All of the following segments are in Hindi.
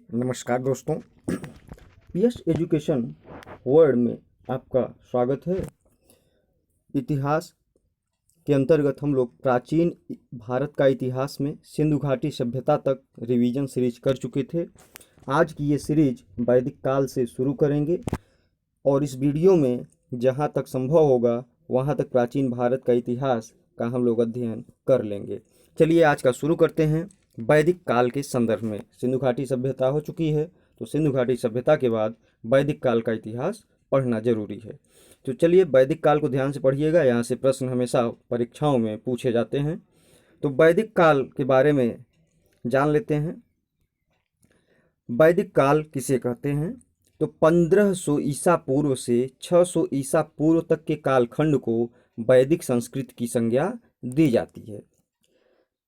नमस्कार दोस्तों, पीएस एजुकेशन वर्ल्ड में आपका स्वागत है। इतिहास के अंतर्गत हम लोग प्राचीन भारत का इतिहास में सिंधु घाटी सभ्यता तक रिवीजन सीरीज कर चुके थे। आज की ये सीरीज वैदिक काल से शुरू करेंगे और इस वीडियो में जहाँ तक संभव होगा वहाँ तक प्राचीन भारत का इतिहास का हम लोग अध्ययन कर लेंगे। चलिए आज का शुरू करते हैं। वैदिक काल के संदर्भ में सिंधु घाटी सभ्यता हो चुकी है, तो सिंधु घाटी सभ्यता के बाद वैदिक काल का इतिहास पढ़ना जरूरी है। तो चलिए वैदिक काल को ध्यान से पढ़िएगा, यहाँ से प्रश्न हमेशा परीक्षाओं में पूछे जाते हैं। तो वैदिक काल के बारे में जान लेते हैं। वैदिक काल किसे कहते हैं? तो 1500 ईसा पूर्व से 600 ईसा पूर्व तक के कालखंड को वैदिक संस्कृत की संज्ञा दी जाती है।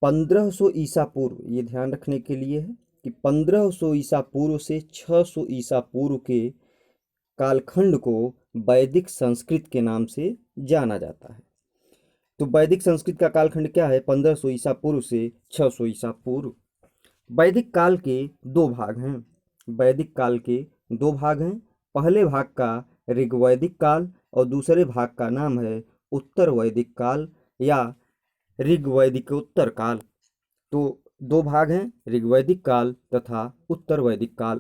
1500 ईसा पूर्व, ये ध्यान रखने के लिए है कि 1500 ईसा पूर्व से 600 ईसा पूर्व के कालखंड को वैदिक संस्कृत के नाम से जाना जाता है। तो वैदिक संस्कृत का कालखंड क्या है? 1500 ईसा पूर्व से 600 ईसा पूर्व। वैदिक काल के दो भाग हैं। वैदिक काल के दो भाग हैं। पहले भाग का ऋग्वैदिक काल और दूसरे भाग का नाम है उत्तर वैदिक काल या ऋग्वैदिकोत्तर काल। तो दो भाग हैं, ऋग्वैदिक काल तथा उत्तर वैदिक काल।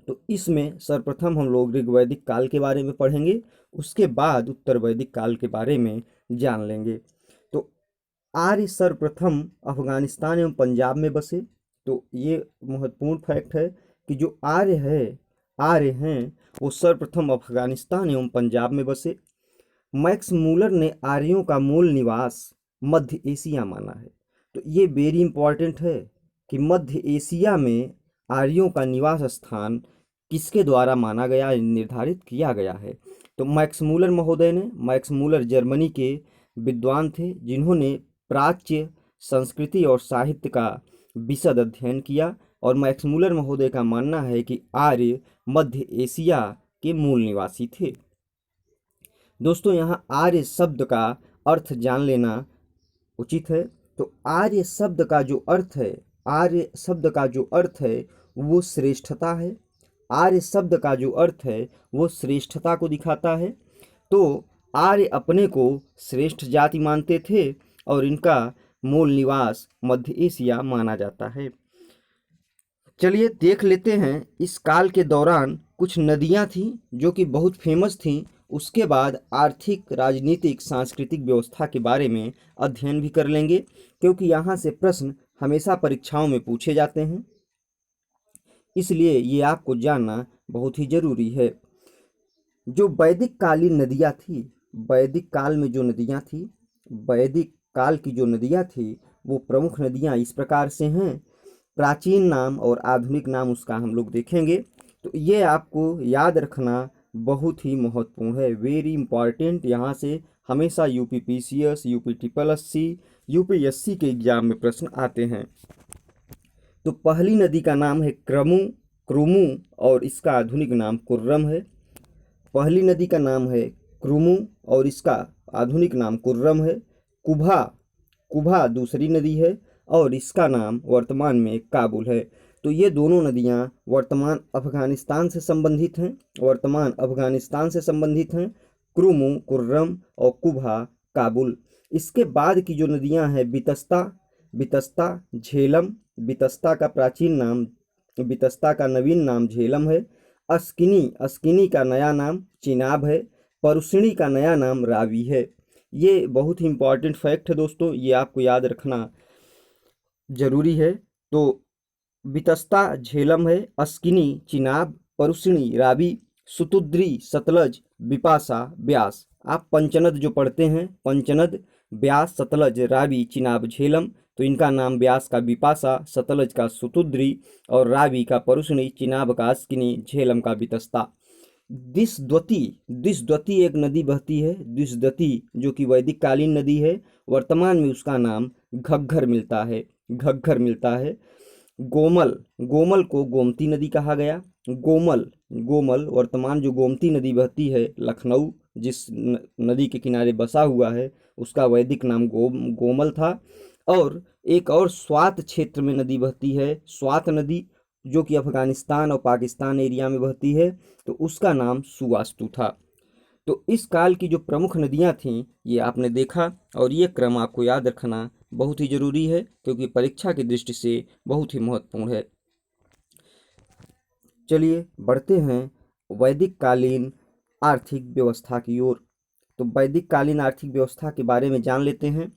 तो इसमें सर्वप्रथम हम लोग ऋग्वैदिक काल के बारे में पढ़ेंगे, उसके बाद उत्तर वैदिक काल के बारे में जान लेंगे। तो आर्य सर्वप्रथम अफगानिस्तान एवं पंजाब में बसे। तो ये महत्वपूर्ण फैक्ट है कि जो आर्य हैं वो सर्वप्रथम अफगानिस्तान एवं पंजाब में बसे। मैक्स मूलर ने आर्यों का मूल निवास मध्य एशिया माना है। तो ये वेरी इंपॉर्टेंट है कि मध्य एशिया में आर्यों का निवास स्थान किसके द्वारा माना गया, निर्धारित किया गया है? तो मैक्स मूलर महोदय ने। मैक्स मूलर जर्मनी के विद्वान थे जिन्होंने प्राच्य संस्कृति और साहित्य का विशद अध्ययन किया, और मैक्स मूलर महोदय का मानना है कि आर्य मध्य एशिया के मूल निवासी थे। दोस्तों, यहाँ आर्य शब्द का अर्थ जान लेना उचित है। तो आर्य शब्द का जो अर्थ है वो श्रेष्ठता है। आर्य शब्द का जो अर्थ है वो श्रेष्ठता को दिखाता है। तो आर्य अपने को श्रेष्ठ जाति मानते थे और इनका मूल निवास मध्य एशिया माना जाता है। चलिए देख लेते हैं इस काल के दौरान कुछ नदियां थीं जो कि बहुत फेमस थीं। उसके बाद आर्थिक, राजनीतिक, सांस्कृतिक व्यवस्था के बारे में अध्ययन भी कर लेंगे, क्योंकि यहाँ से प्रश्न हमेशा परीक्षाओं में पूछे जाते हैं, इसलिए ये आपको जानना बहुत ही जरूरी है। जो वैदिक कालीन नदियाँ थी, वैदिक काल में जो नदियाँ थी, वैदिक काल की जो नदियाँ थी वो प्रमुख नदियाँ इस प्रकार से हैं। प्राचीन नाम और आधुनिक नाम उसका हम लोग देखेंगे। तो ये आपको याद रखना बहुत ही महत्वपूर्ण है, वेरी इंपॉर्टेंट। यहाँ से हमेशा UP PCS, UP triple SC, UPSC के एग्जाम में प्रश्न आते हैं। तो पहली नदी का नाम है क्रुमु और इसका आधुनिक नाम कुर्रम है। पहली नदी का नाम है क्रुमु और इसका आधुनिक नाम कुर्रम है। कुभा दूसरी नदी है और इसका नाम वर्तमान में काबुल है। तो ये दोनों नदियाँ वर्तमान अफगानिस्तान से संबंधित हैं। क्रुमु कुर्रम और कुभा काबुल। इसके बाद की जो नदियाँ हैं बितस्ता, झेलम। बितस्ता का नवीन नाम झेलम है। अस्किनी का नया नाम चिनाब है। परुष्णी का नया नाम रावी है। ये बहुत ही इंपॉर्टेंट फैक्ट है दोस्तों, ये आपको याद रखना जरूरी है। तो बितस्ता झेलम है, अस्किनी चिनाब, परुष्णी रावी, सुतुद्री सतलज, बिपाशा ब्यास। आप पंचनद जो पढ़ते हैं, पंचनद, ब्यास, सतलज, रावी, चिनाब, झेलम, तो इनका नाम ब्यास का बिपाशा, सतलज का सुतुद्री और रावी का परुष्णी, चिनाब का अस्किनी, झेलम का बितस्ता। दिशद्वती एक नदी बहती है, दिशद्वती जो कि वैदिक कालीन नदी है। वर्तमान में उसका नाम घग्घर मिलता है। गोमल को गोमती नदी कहा गया। गोमल वर्तमान जो गोमती नदी बहती है, लखनऊ जिस नदी के किनारे बसा हुआ है उसका वैदिक नाम गोमल था। और एक और स्वात क्षेत्र में नदी बहती है, स्वात नदी, जो कि अफगानिस्तान और पाकिस्तान एरिया में बहती है, तो उसका नाम सुवास्तु था। तो इस काल की जो प्रमुख नदियां थीं ये आपने देखा, और ये क्रम आपको याद रखना बहुत ही जरूरी है क्योंकि परीक्षा की दृष्टि से बहुत ही महत्वपूर्ण है। चलिए बढ़ते हैं वैदिक कालीन आर्थिक व्यवस्था की ओर। तो वैदिक कालीन आर्थिक व्यवस्था के बारे में जान लेते हैं।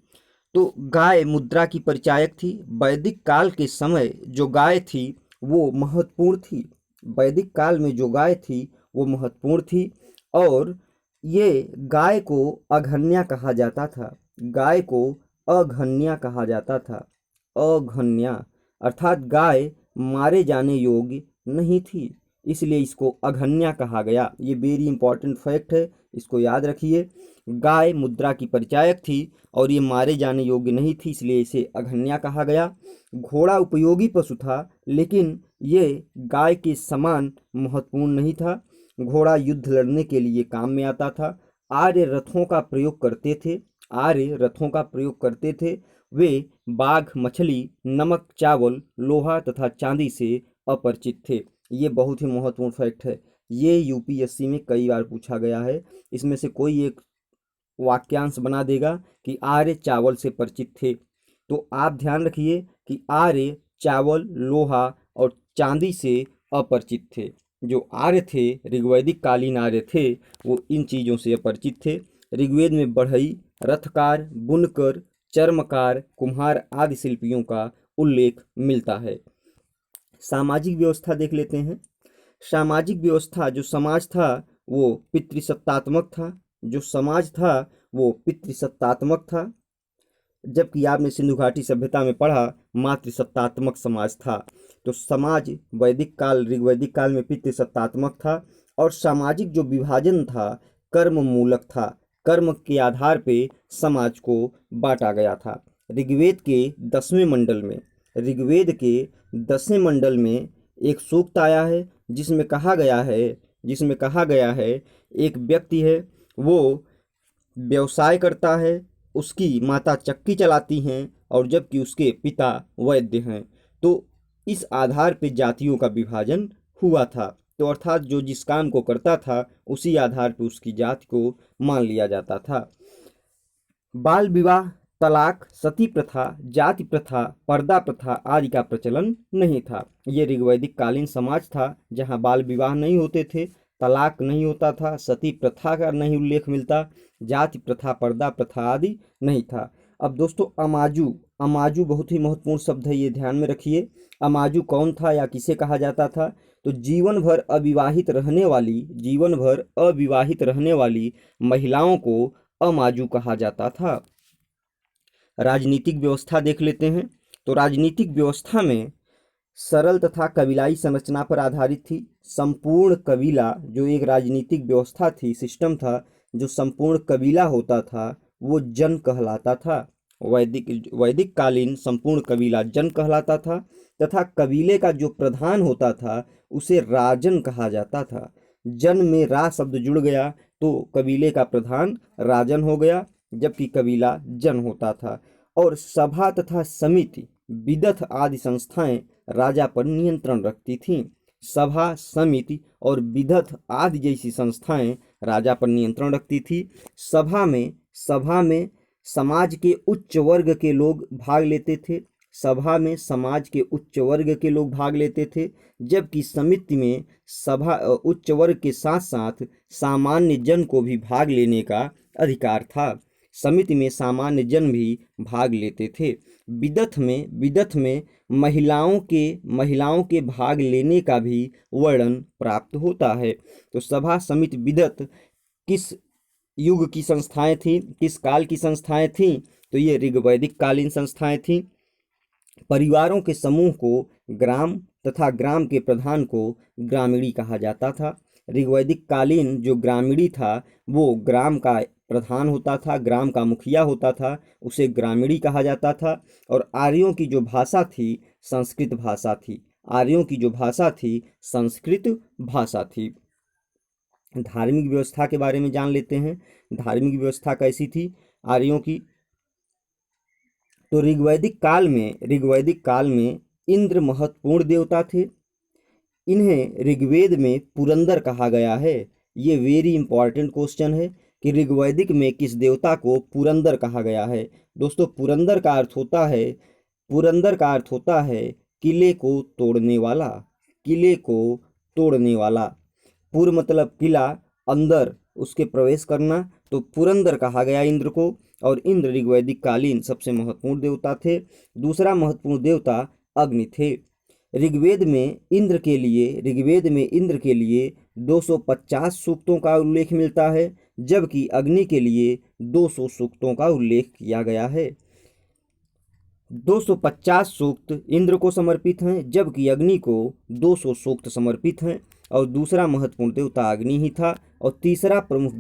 तो गाय मुद्रा की परिचायक थी। वैदिक काल के समय जो गाय थी वो महत्वपूर्ण थी। वैदिक काल में जो गाय थी वो महत्वपूर्ण थी, और ये गाय को अघन्या कहा जाता था। गाय को अघन्या कहा जाता था। अघन्या अर्थात गाय मारे जाने योग्य नहीं थी, इसलिए इसको अघन्या कहा गया। ये वेरी इंपॉर्टेंट फैक्ट है, इसको याद रखिए। गाय मुद्रा की परिचायक थी और ये मारे जाने योग्य नहीं थी, इसलिए इसे अघन्या कहा गया। घोड़ा उपयोगी पशु था, लेकिन ये गाय के समान महत्वपूर्ण नहीं था। घोड़ा युद्ध लड़ने के लिए काम में आता था। आर्य रथों का प्रयोग करते थे। आर्य रथों का प्रयोग करते थे। वे बाघ, मछली, नमक, चावल, लोहा तथा चांदी से अपरिचित थे। ये बहुत ही महत्वपूर्ण फैक्ट है। ये यूपीएससी में कई बार पूछा गया है। इसमें से कोई एक वाक्यांश बना देगा कि आर्य चावल से परिचित थे। तो आप ध्यान रखिए कि आर्य चावल, लोहा और चांदी से अपरिचित थे। जो आर्य थे, ऋग्वैदिक कालीन आर्य थे, वो इन चीज़ों से अपरिचित थे। ऋग्वेद में बढ़ई, रथकार, बुनकर, चर्मकार, कुम्हार आदि शिल्पियों का उल्लेख मिलता है। सामाजिक व्यवस्था देख लेते हैं। सामाजिक व्यवस्था, जो समाज था वो पितृसत्तात्मक था। जो समाज था वो पितृसत्तात्मक था, जबकि आपने सिंधु घाटी सभ्यता में पढ़ा मातृसत्तात्मक समाज था। तो समाज वैदिक काल, ऋग्वैदिक काल में पितृसत्तात्मक था, और सामाजिक जो विभाजन था कर्म मूलक था। कर्म के आधार पे समाज को बांटा गया था। ऋग्वेद के 10वें मंडल में, ऋग्वेद के 10वें मंडल में एक सूक्त आया है जिसमें कहा गया है एक व्यक्ति है, वो व्यवसाय करता है, उसकी माता चक्की चलाती हैं और जबकि उसके पिता वैद्य हैं। तो इस आधार पे जातियों का विभाजन हुआ था। तो अर्थात जो जिस काम को करता था उसी आधार पे उसकी जाति को मान लिया जाता था। बाल विवाह, तलाक, सती प्रथा, जाति प्रथा, पर्दा प्रथा आदि का प्रचलन नहीं था। ये ऋग्वैदिक कालीन समाज था जहाँ बाल विवाह नहीं होते थे, तलाक नहीं होता था, सती प्रथा का नहीं उल्लेख मिलता, जाति प्रथा, पर्दा प्रथा आदि नहीं था। अब दोस्तों अमाजू, अमाजू बहुत ही महत्वपूर्ण शब्द है, ये ध्यान में रखिए। अमाजू कौन था या किसे कहा जाता था? तो जीवन भर अविवाहित रहने वाली महिलाओं को अमाजू कहा जाता था। राजनीतिक व्यवस्था देख लेते हैं। तो राजनीतिक व्यवस्था में सरल तथा कबीलाई संरचना पर आधारित थी। संपूर्ण कबीला, जो एक राजनीतिक व्यवस्था थी, सिस्टम था, जो संपूर्ण कबीला होता था वो जन कहलाता था। वैदिक कालीन संपूर्ण कबीला जन कहलाता था, तथा कबीले का जो प्रधान होता था उसे राजन कहा जाता था। जन में रा शब्द जुड़ गया तो कबीले का प्रधान राजन हो गया, जबकि कबीला जन होता था। और सभा तथा समिति, विदथ आदि संस्थाएं राजा पर नियंत्रण रखती थीं। सभा, समिति और विदथ आदि जैसी संस्थाएं राजा पर नियंत्रण रखती थी। सभा में समाज के उच्च वर्ग के लोग भाग लेते थे। सभा में समाज के उच्च वर्ग के लोग भाग लेते थे, जबकि समिति में उच्च वर्ग के साथ साथ सामान्य जन को भी भाग लेने का अधिकार था। समिति में सामान्य जन भी भाग लेते थे। विदथ में महिलाओं के भाग लेने का भी वर्णन प्राप्त होता है। तो सभा, समिति, विदथ किस युग की संस्थाएं थी, किस काल की संस्थाएं थीं? तो ये ऋग्वैदिक कालीन संस्थाएं थीं। परिवारों के समूह को ग्राम तथा ग्राम के प्रधान को ग्रामीणी कहा जाता था। ऋग्वैदिक कालीन जो ग्रामीणी था वो ग्राम का प्रधान होता था, ग्राम का मुखिया होता था, उसे ग्रामीणी कहा जाता था। और आर्यों की जो भाषा थी संस्कृत भाषा थी। आर्यों की जो भाषा थी संस्कृत भाषा थी। धार्मिक व्यवस्था के बारे में जान लेते हैं। धार्मिक व्यवस्था कैसी थी आर्यों की? तो ऋग्वैदिक काल में इंद्र महत्वपूर्ण देवता थे। इन्हें ऋग्वेद में पुरंदर कहा गया है। ये वेरी इंपॉर्टेंट क्वेश्चन है कि ऋग्वैदिक में किस देवता को पुरंदर कहा गया है। दोस्तों पुरंदर का अर्थ होता है, पुरंदर का अर्थ होता है किले को तोड़ने वाला, किले को तोड़ने वाला। पुर मतलब किला, अंदर उसके प्रवेश करना, तो पुरंदर कहा गया इंद्र को। और इंद्र ऋग्वैदिक कालीन सबसे महत्वपूर्ण देवता थे। दूसरा महत्वपूर्ण देवता अग्नि थे। ऋग्वेद में इंद्र के लिए 250 सूक्तों का उल्लेख मिलता है, जबकि अग्नि के लिए 200 सूक्तों का उल्लेख किया गया है। 250 सूक्त इंद्र को समर्पित हैं, जबकि अग्नि को 200 सूक्त समर्पित हैं। और दूसरा महत्वपूर्ण देवता अग्नि ही था। और तीसरा प्रमुख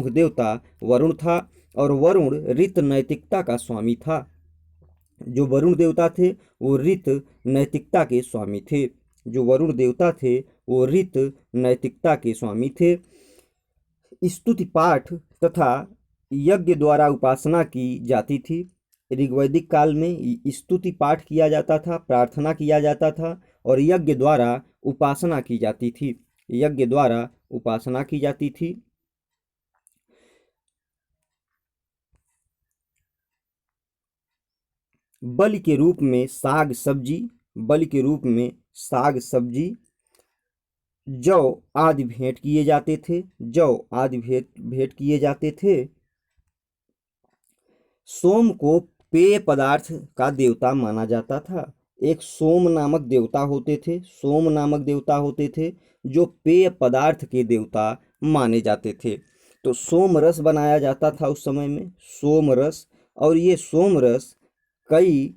देवता वरुण था। और वरुण ऋत नैतिकता का स्वामी था। जो वरुण देवता थे वो ऋत नैतिकता के स्वामी थे। स्तुति पाठ तथा यज्ञ द्वारा उपासना की जाती थी। ऋग्वैदिक काल में स्तुति पाठ किया जाता था, प्रार्थना किया जाता था, और यज्ञ द्वारा उपासना की जाती थी। बलि के रूप में साग सब्जी, जौ आदि भेंट किए जाते थे। सोम को पेय पदार्थ का देवता माना जाता था। एक सोम नामक देवता होते थे जो पेय पदार्थ के देवता माने जाते थे। तो सोम रस बनाया जाता था उस समय में, सोम रस। और ये सोम रस कई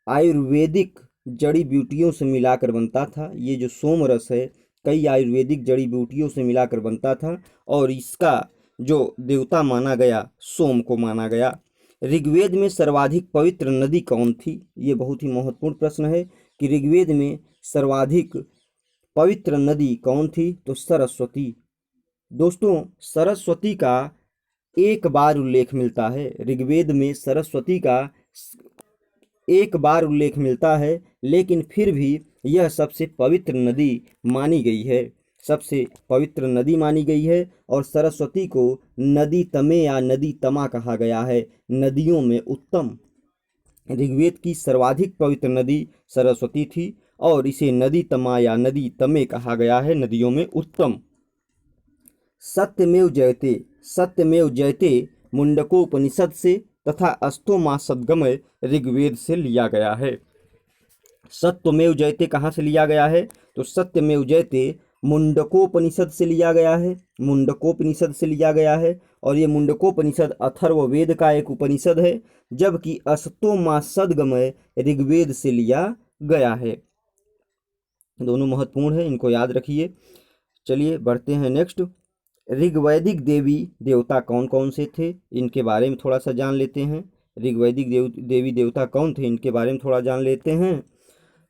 आयुर्वेदिक जड़ी बूटियों से मिलाकर बनता था। ये जो सोम रस है कई आयुर्वेदिक जड़ी बूटियों से मिलाकर बनता था, और इसका जो देवता माना गया, सोम को माना गया। ऋग्वेद में सर्वाधिक पवित्र नदी कौन थी? ये बहुत ही महत्वपूर्ण प्रश्न है कि ऋग्वेद में सर्वाधिक पवित्र नदी कौन थी? तो सरस्वती। दोस्तों सरस्वती का एक बार उल्लेख मिलता है, ऋग्वेद में सरस्वती का एक बार उल्लेख मिलता है, लेकिन फिर भी यह सबसे पवित्र नदी मानी गई है। और सरस्वती को नदी तमे या नदी तमा कहा गया है, नदियों में उत्तम। ऋग्वेद की सर्वाधिक पवित्र नदी सरस्वती थी, और इसे नदी तमा या नदी तमे कहा गया है, नदियों में उत्तम। सत्यमेव जयते मुंडकोपनिषद से तथा अस्थोमा सद्गमय ऋग्वेद से लिया गया है। सत्यमेव जयते कहाँ से लिया गया है? तो सत्यमेव जयते मुंडकोपनिषद से लिया गया है। और ये मुंडकोपनिषद अथर्ववेद का एक उपनिषद है, जबकि अस्थोमा सद्गमय ऋग्वेद से लिया गया है। दोनों महत्वपूर्ण है, इनको याद रखिए। चलिए बढ़ते हैं नेक्स्ट। ऋग्वैदिक देवी देवता कौन कौन से थे, इनके बारे में थोड़ा सा जान लेते हैं। ऋग्वैदिक देवी देवता कौन थे, इनके बारे में थोड़ा जान लेते हैं।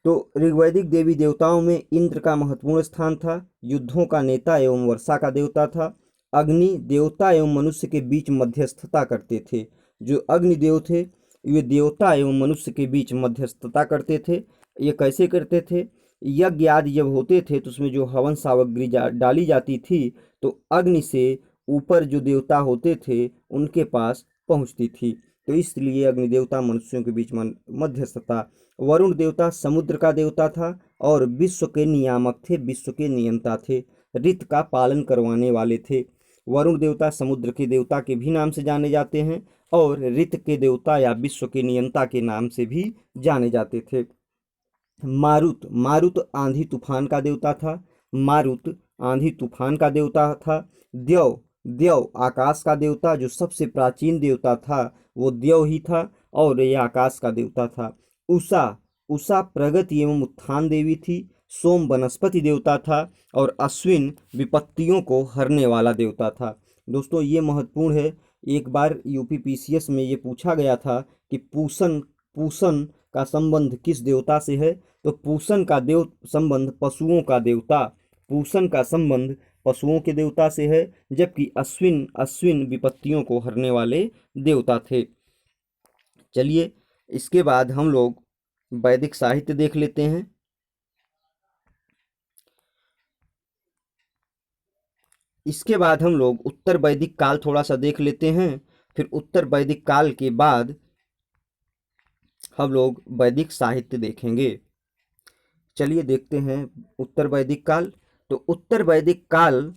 तो ऋग्वैदिक देवी देवताओं में इंद्र का महत्वपूर्ण स्थान था, युद्धों का नेता एवं वर्षा का देवता था। अग्नि देवता एवं मनुष्य के बीच मध्यस्थता करते थे। जो अग्निदेव थे वे देवता एवं मनुष्य के बीच मध्यस्थता करते थे। ये कैसे करते थे? यज्ञ आदि जब होते थे तो उसमें जो हवन सामग्री डाली जाती थी, तो अग्नि से ऊपर जो देवता होते थे उनके पास पहुंचती थी, तो इसलिए अग्नि देवता मनुष्यों के बीच मध्यस्थता। वरुण देवता समुद्र का देवता था और विश्व के नियामक थे, विश्व के नियंता थे, ऋत का पालन करवाने वाले थे। वरुण देवता समुद्र के देवता के भी नाम से जाने जाते हैं, और ऋत के देवता या विश्व के नियंता के नाम से भी जाने जाते थे। मारुत आंधी तूफान का देवता था। देव आकाश का देवता, जो सबसे प्राचीन देवता था वो देव ही था, और यह आकाश का देवता था। उषा प्रगति एवं उत्थान देवी थी। सोम वनस्पति देवता था, और अश्विन विपत्तियों को हरने वाला देवता था। दोस्तों ये महत्वपूर्ण है, एक बार यूपीपीसीएस में ये पूछा गया था कि पूषण का संबंध किस देवता से है? तो पूषण का संबंध पशुओं के देवता से है, जबकि अश्विन विपत्तियों को हरने वाले देवता थे। चलिए इसके बाद हम लोग वैदिक साहित्य देख लेते हैं। इसके बाद हम लोग उत्तर वैदिक काल थोड़ा सा देख लेते हैं। फिर उत्तर वैदिक काल के बाद हम लोग वैदिक साहित्य देखेंगे। चलिए देखते हैं उत्तर वैदिक काल। तो उत्तर वैदिक काल,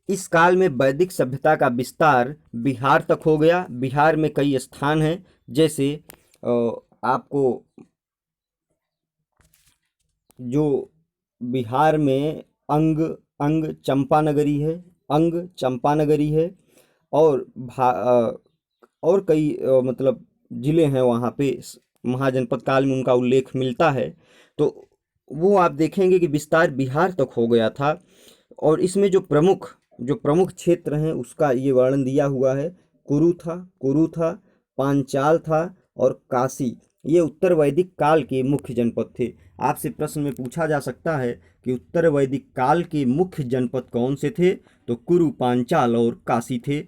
इस काल में वैदिक सभ्यता का विस्तार बिहार तक हो गया। बिहार में कई स्थान हैं, जैसे आपको जो बिहार में अंग अंग चंपानगरी है, अंग चंपानगरी है, और और कई मतलब जिले हैं वहाँ पे, महाजनपद काल में उनका उल्लेख मिलता है। तो वो आप देखेंगे कि विस्तार बिहार तक हो गया था। और इसमें जो प्रमुख क्षेत्र हैं उसका ये वर्णन दिया हुआ है। कुरु था, पांचाल था, और काशी, ये उत्तर वैदिक काल के मुख्य जनपद थे। आपसे प्रश्न में पूछा जा सकता है कि उत्तर वैदिक काल के मुख्य जनपद कौन से थे, तो कुरु, पांचाल और काशी थे।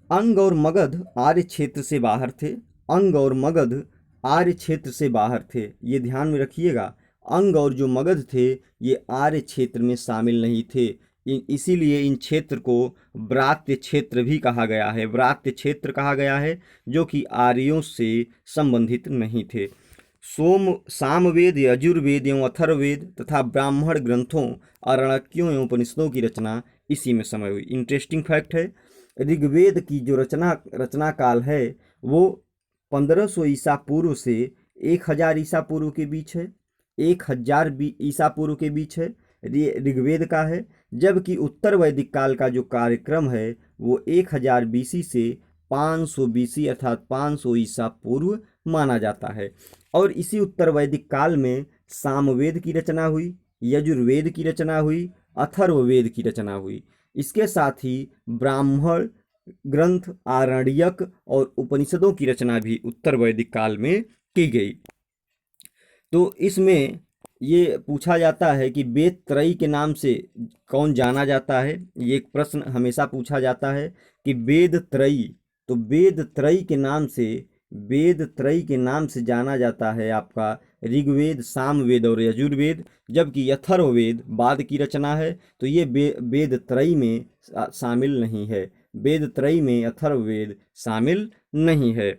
अंग और मगध आर्य क्षेत्र से बाहर थे। अंग और मगध आर्य क्षेत्र से बाहर थे, ये ध्यान में रखिएगा। अंग और जो मगध थे ये आर्य क्षेत्र में शामिल नहीं थे। इसीलिए इन क्षेत्र को व्रात्य क्षेत्र भी कहा गया है। व्रात्य क्षेत्र कहा गया है, जो कि आर्यों से संबंधित नहीं थे। सामवेद, यजुर्वेद एवं अथर्ववेद तथा ब्राह्मण ग्रंथों, आरण्यकों एवं उपनिषदों की रचना इसी में समय हुई। इंटरेस्टिंग फैक्ट है, ऋग्वेद की जो रचना काल है वो 1500 ईसा पूर्व से 1000 ईसा पूर्व के बीच है। 1000 ईसा पूर्व के बीच है ऋग्वेद का है। जबकि उत्तर वैदिक काल का जो कार्यक्रम है वो 1000 बीसी से 500 बीसी अर्थात 500 ईसा पूर्व माना जाता है। और इसी उत्तर वैदिक काल में सामवेद की रचना हुई, यजुर्वेद की रचना हुई, अथर्ववेद की रचना हुई। इसके साथ ही ब्राह्मण ग्रंथ, आरण्यक और उपनिषदों की रचना भी उत्तर वैदिक काल में की गई। तो इसमें ये पूछा जाता है कि वेद त्रयी के नाम से कौन जाना जाता है। ये एक प्रश्न हमेशा पूछा जाता है कि वेद त्रयी, तो वेद त्रयी के नाम से जाना जाता है आपका ऋग्वेद, सामवेद और यजुर्वेद। जबकि अथर्ववेद बाद की रचना है, तो ये वेद त्रयी में शामिल नहीं है। वेद त्रयी में अथर्ववेद शामिल नहीं है।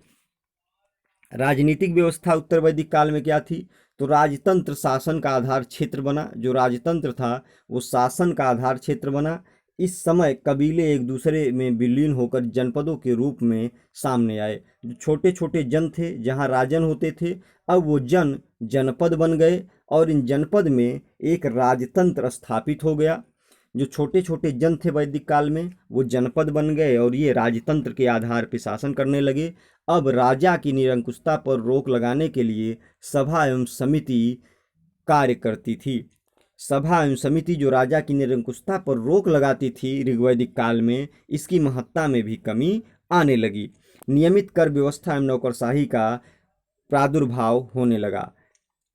राजनीतिक व्यवस्था उत्तर वैदिक काल में क्या थी, तो राजतंत्र शासन का आधार क्षेत्र बना। जो राजतंत्र था वो शासन का आधार क्षेत्र बना। इस समय कबीले एक दूसरे में विलीन होकर जनपदों के रूप में सामने आए। जो छोटे छोटे जन थे, जहाँ राजन होते थे, अब वो जनपद बन गए और इन जनपद में एक राजतंत्र स्थापित हो गया। जो छोटे छोटे जन थे वैदिक काल में वो जनपद बन गए और ये राजतंत्र के आधार पर शासन करने लगे। अब राजा की निरंकुशता पर रोक लगाने के लिए सभा एवं समिति कार्य करती थी। सभा एवं समिति जो राजा की निरंकुशता पर रोक लगाती थी ऋग्वैदिक काल में, इसकी महत्ता में भी कमी आने लगी। नियमित कर व्यवस्था एवं नौकरशाही का प्रादुर्भाव होने लगा।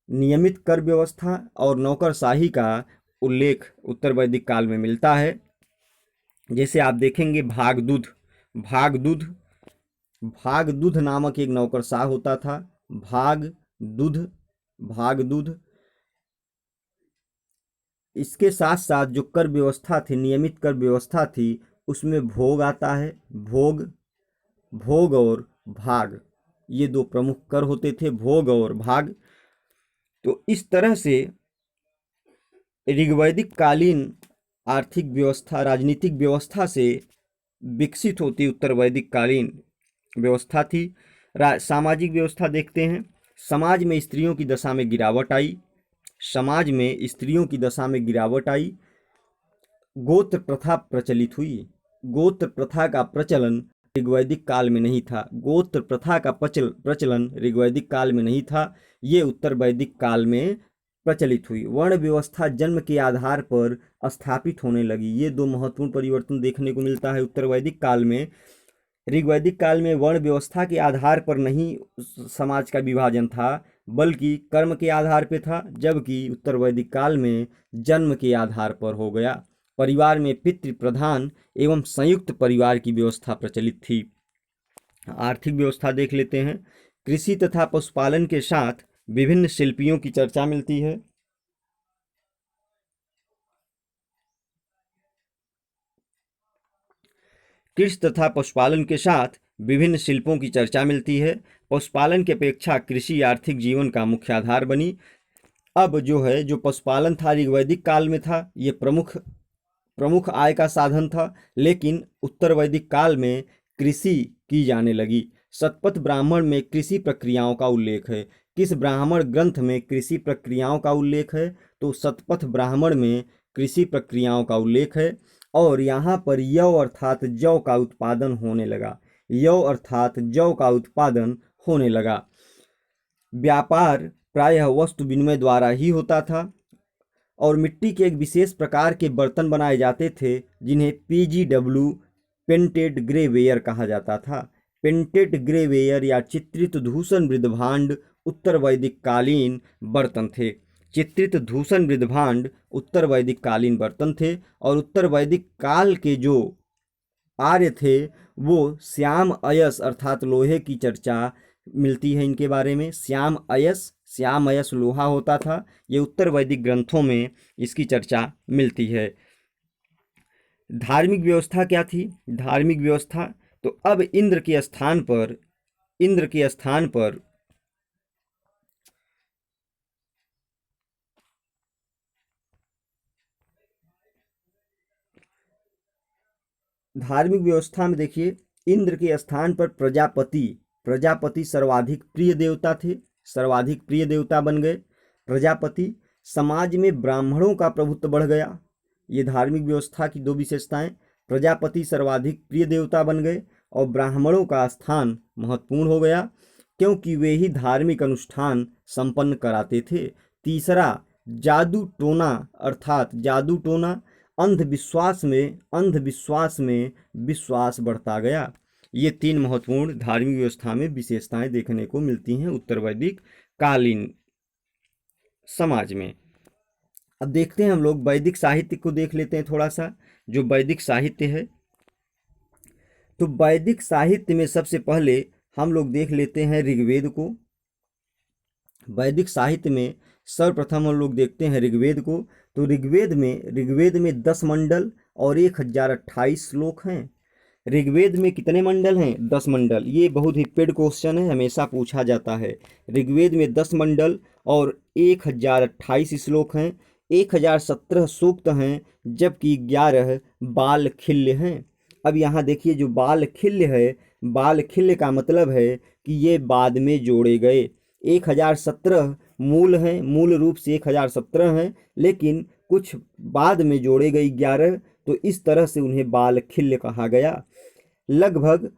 नियमित कर व्यवस्था और नौकरशाही का उल्लेख उत्तर वैदिक काल में मिलता है। जैसे आप देखेंगे भागदूध भागदूध नामक एक नौकरशाह होता था। भागदूध। इसके साथ साथ जो कर व्यवस्था थी, नियमित कर व्यवस्था थी, उसमें भोग आता है। भोग और भाग, ये दो प्रमुख कर होते थे, भोग और भाग। तो इस तरह से ऋग्वैदिक कालीन आर्थिक व्यवस्था, राजनीतिक व्यवस्था से विकसित होती उत्तर वैदिक कालीन व्यवस्था थी। सामाजिक व्यवस्था देखते हैं। समाज में स्त्रियों की दशा में गिरावट आई। गोत्र प्रथा प्रचलित हुई। गोत्र प्रथा का प्रचलन ऋग्वैदिक काल में नहीं था। गोत्र प्रथा का प्रचलन ऋग्वैदिक काल में नहीं था, ये उत्तर वैदिक काल में प्रचलित हुई। वर्ण व्यवस्था जन्म के आधार पर स्थापित होने लगी। ये दो महत्वपूर्ण परिवर्तन देखने को मिलता है उत्तर वैदिक काल में। ऋग्वैदिक काल में वर्ण व्यवस्था के आधार पर नहीं समाज का विभाजन था, बल्कि कर्म के आधार पर था। जबकि उत्तर वैदिक काल में जन्म के आधार पर हो गया। परिवार में पितृ प्रधान एवं संयुक्त परिवार की व्यवस्था प्रचलित थी। आर्थिक व्यवस्था देख लेते हैं। कृषि तथा पशुपालन के साथ विभिन्न शिल्पियों की चर्चा मिलती है। कृषि तथा पशुपालन के साथ विभिन्न शिल्पों की चर्चा मिलती है। पशुपालन की अपेक्षा कृषि आर्थिक जीवन का मुख्य आधार बनी। अब जो है जो पशुपालन था ऋग्वैदिक काल में था, ये प्रमुख आय का साधन था, लेकिन उत्तर वैदिक काल में कृषि की जाने लगी। शतपथ ब्राह्मण में कृषि प्रक्रियाओं का उल्लेख है। किस ब्राह्मण ग्रंथ में कृषि प्रक्रियाओं का उल्लेख है? तो शतपथ ब्राह्मण में कृषि प्रक्रियाओं का उल्लेख है। और यहाँ पर यौ अर्थात जौ का उत्पादन होने लगा। यौ अर्थात जौ का उत्पादन होने लगा। व्यापार प्रायः वस्तु विनिमय द्वारा ही होता था और मिट्टी के एक विशेष प्रकार के बर्तन बनाए जाते थे जिन्हें PGW पेंटेड ग्रेवेयर कहा जाता था। पेंटेड ग्रेवेयर या चित्रित धूसन मृदभांड उत्तर वैदिक कालीन बर्तन थे। चित्रित धूसन मृदभांड उत्तर वैदिक कालीन बर्तन थे और उत्तर वैदिक काल के जो आर्य थे वो श्याम अयस अर्थात लोहे की चर्चा मिलती है इनके बारे में। श्याम अयस लोहा होता था। ये उत्तर वैदिक ग्रंथों में इसकी चर्चा मिलती है। धार्मिक व्यवस्था क्या थी? धार्मिक व्यवस्था तो अब इंद्र के स्थान पर धार्मिक व्यवस्था में देखिए इंद्र के स्थान पर प्रजापति सर्वाधिक प्रिय देवता थे, सर्वाधिक प्रिय देवता बन गए प्रजापति। समाज में ब्राह्मणों का प्रभुत्व बढ़ गया। ये धार्मिक व्यवस्था की दो विशेषताएं। प्रजापति सर्वाधिक प्रिय देवता बन गए और ब्राह्मणों का स्थान महत्वपूर्ण हो गया क्योंकि वे ही धार्मिक अनुष्ठान संपन्न कराते थे। तीसरा, जादू टोना अर्थात जादू टोना अंधविश्वास में विश्वास बढ़ता गया। ये तीन महत्वपूर्ण धार्मिक व्यवस्था में विशेषताएं देखने को मिलती हैं उत्तर वैदिक कालीन समाज में। अब देखते हैं हम लोग वैदिक साहित्य को देख लेते हैं थोड़ा सा। जो वैदिक साहित्य है तो वैदिक साहित्य में सबसे पहले हम लोग देख लेते हैं ऋग्वेद को। वैदिक साहित्य में सर्वप्रथम हम लोग देखते हैं ऋग्वेद को। तो ऋग्वेद में 10 मंडल और 1028 श्लोक हैं। ऋग्वेद में कितने मंडल हैं? 10 मंडल। ये बहुत ही पेड क्वेश्चन है, हमेशा पूछा जाता है। ऋग्वेद में 10 मंडल और 1028 श्लोक हैं। 1017 सूक्त हैं जबकि 11 बालखिल्य हैं। अब यहाँ देखिए जो बालखिल्य है, बालखिल्य का मतलब है कि ये बाद में जोड़े गए। 1017 मूल हैं, मूल रूप से 1017 हैं, लेकिन कुछ बाद में जोड़े गए 11, तो इस तरह से उन्हें बालखिल्य कहा गया। लगभग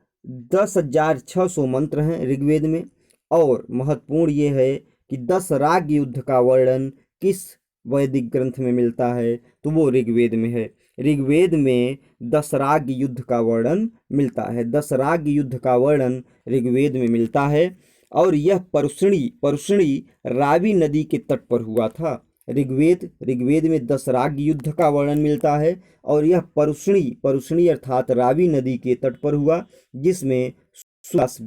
10,600 मंत्र हैं ऋग्वेद में। और महत्वपूर्ण ये है कि 10 राग युद्ध का वर्णन किस वैदिक ग्रंथ में मिलता है? तो वो ऋग्वेद में है। ऋग्वेद में 10 राग युद्ध का वर्णन मिलता है। 10 राग युद्ध का वर्णन ऋग्वेद में मिलता है और यह परुष्णी रावी नदी के तट पर हुआ था। ऋग्वेद में 10 राग युद्ध का वर्णन मिलता है और यह परुष्णी अर्थात रावी नदी के तट पर हुआ जिसमें सुदास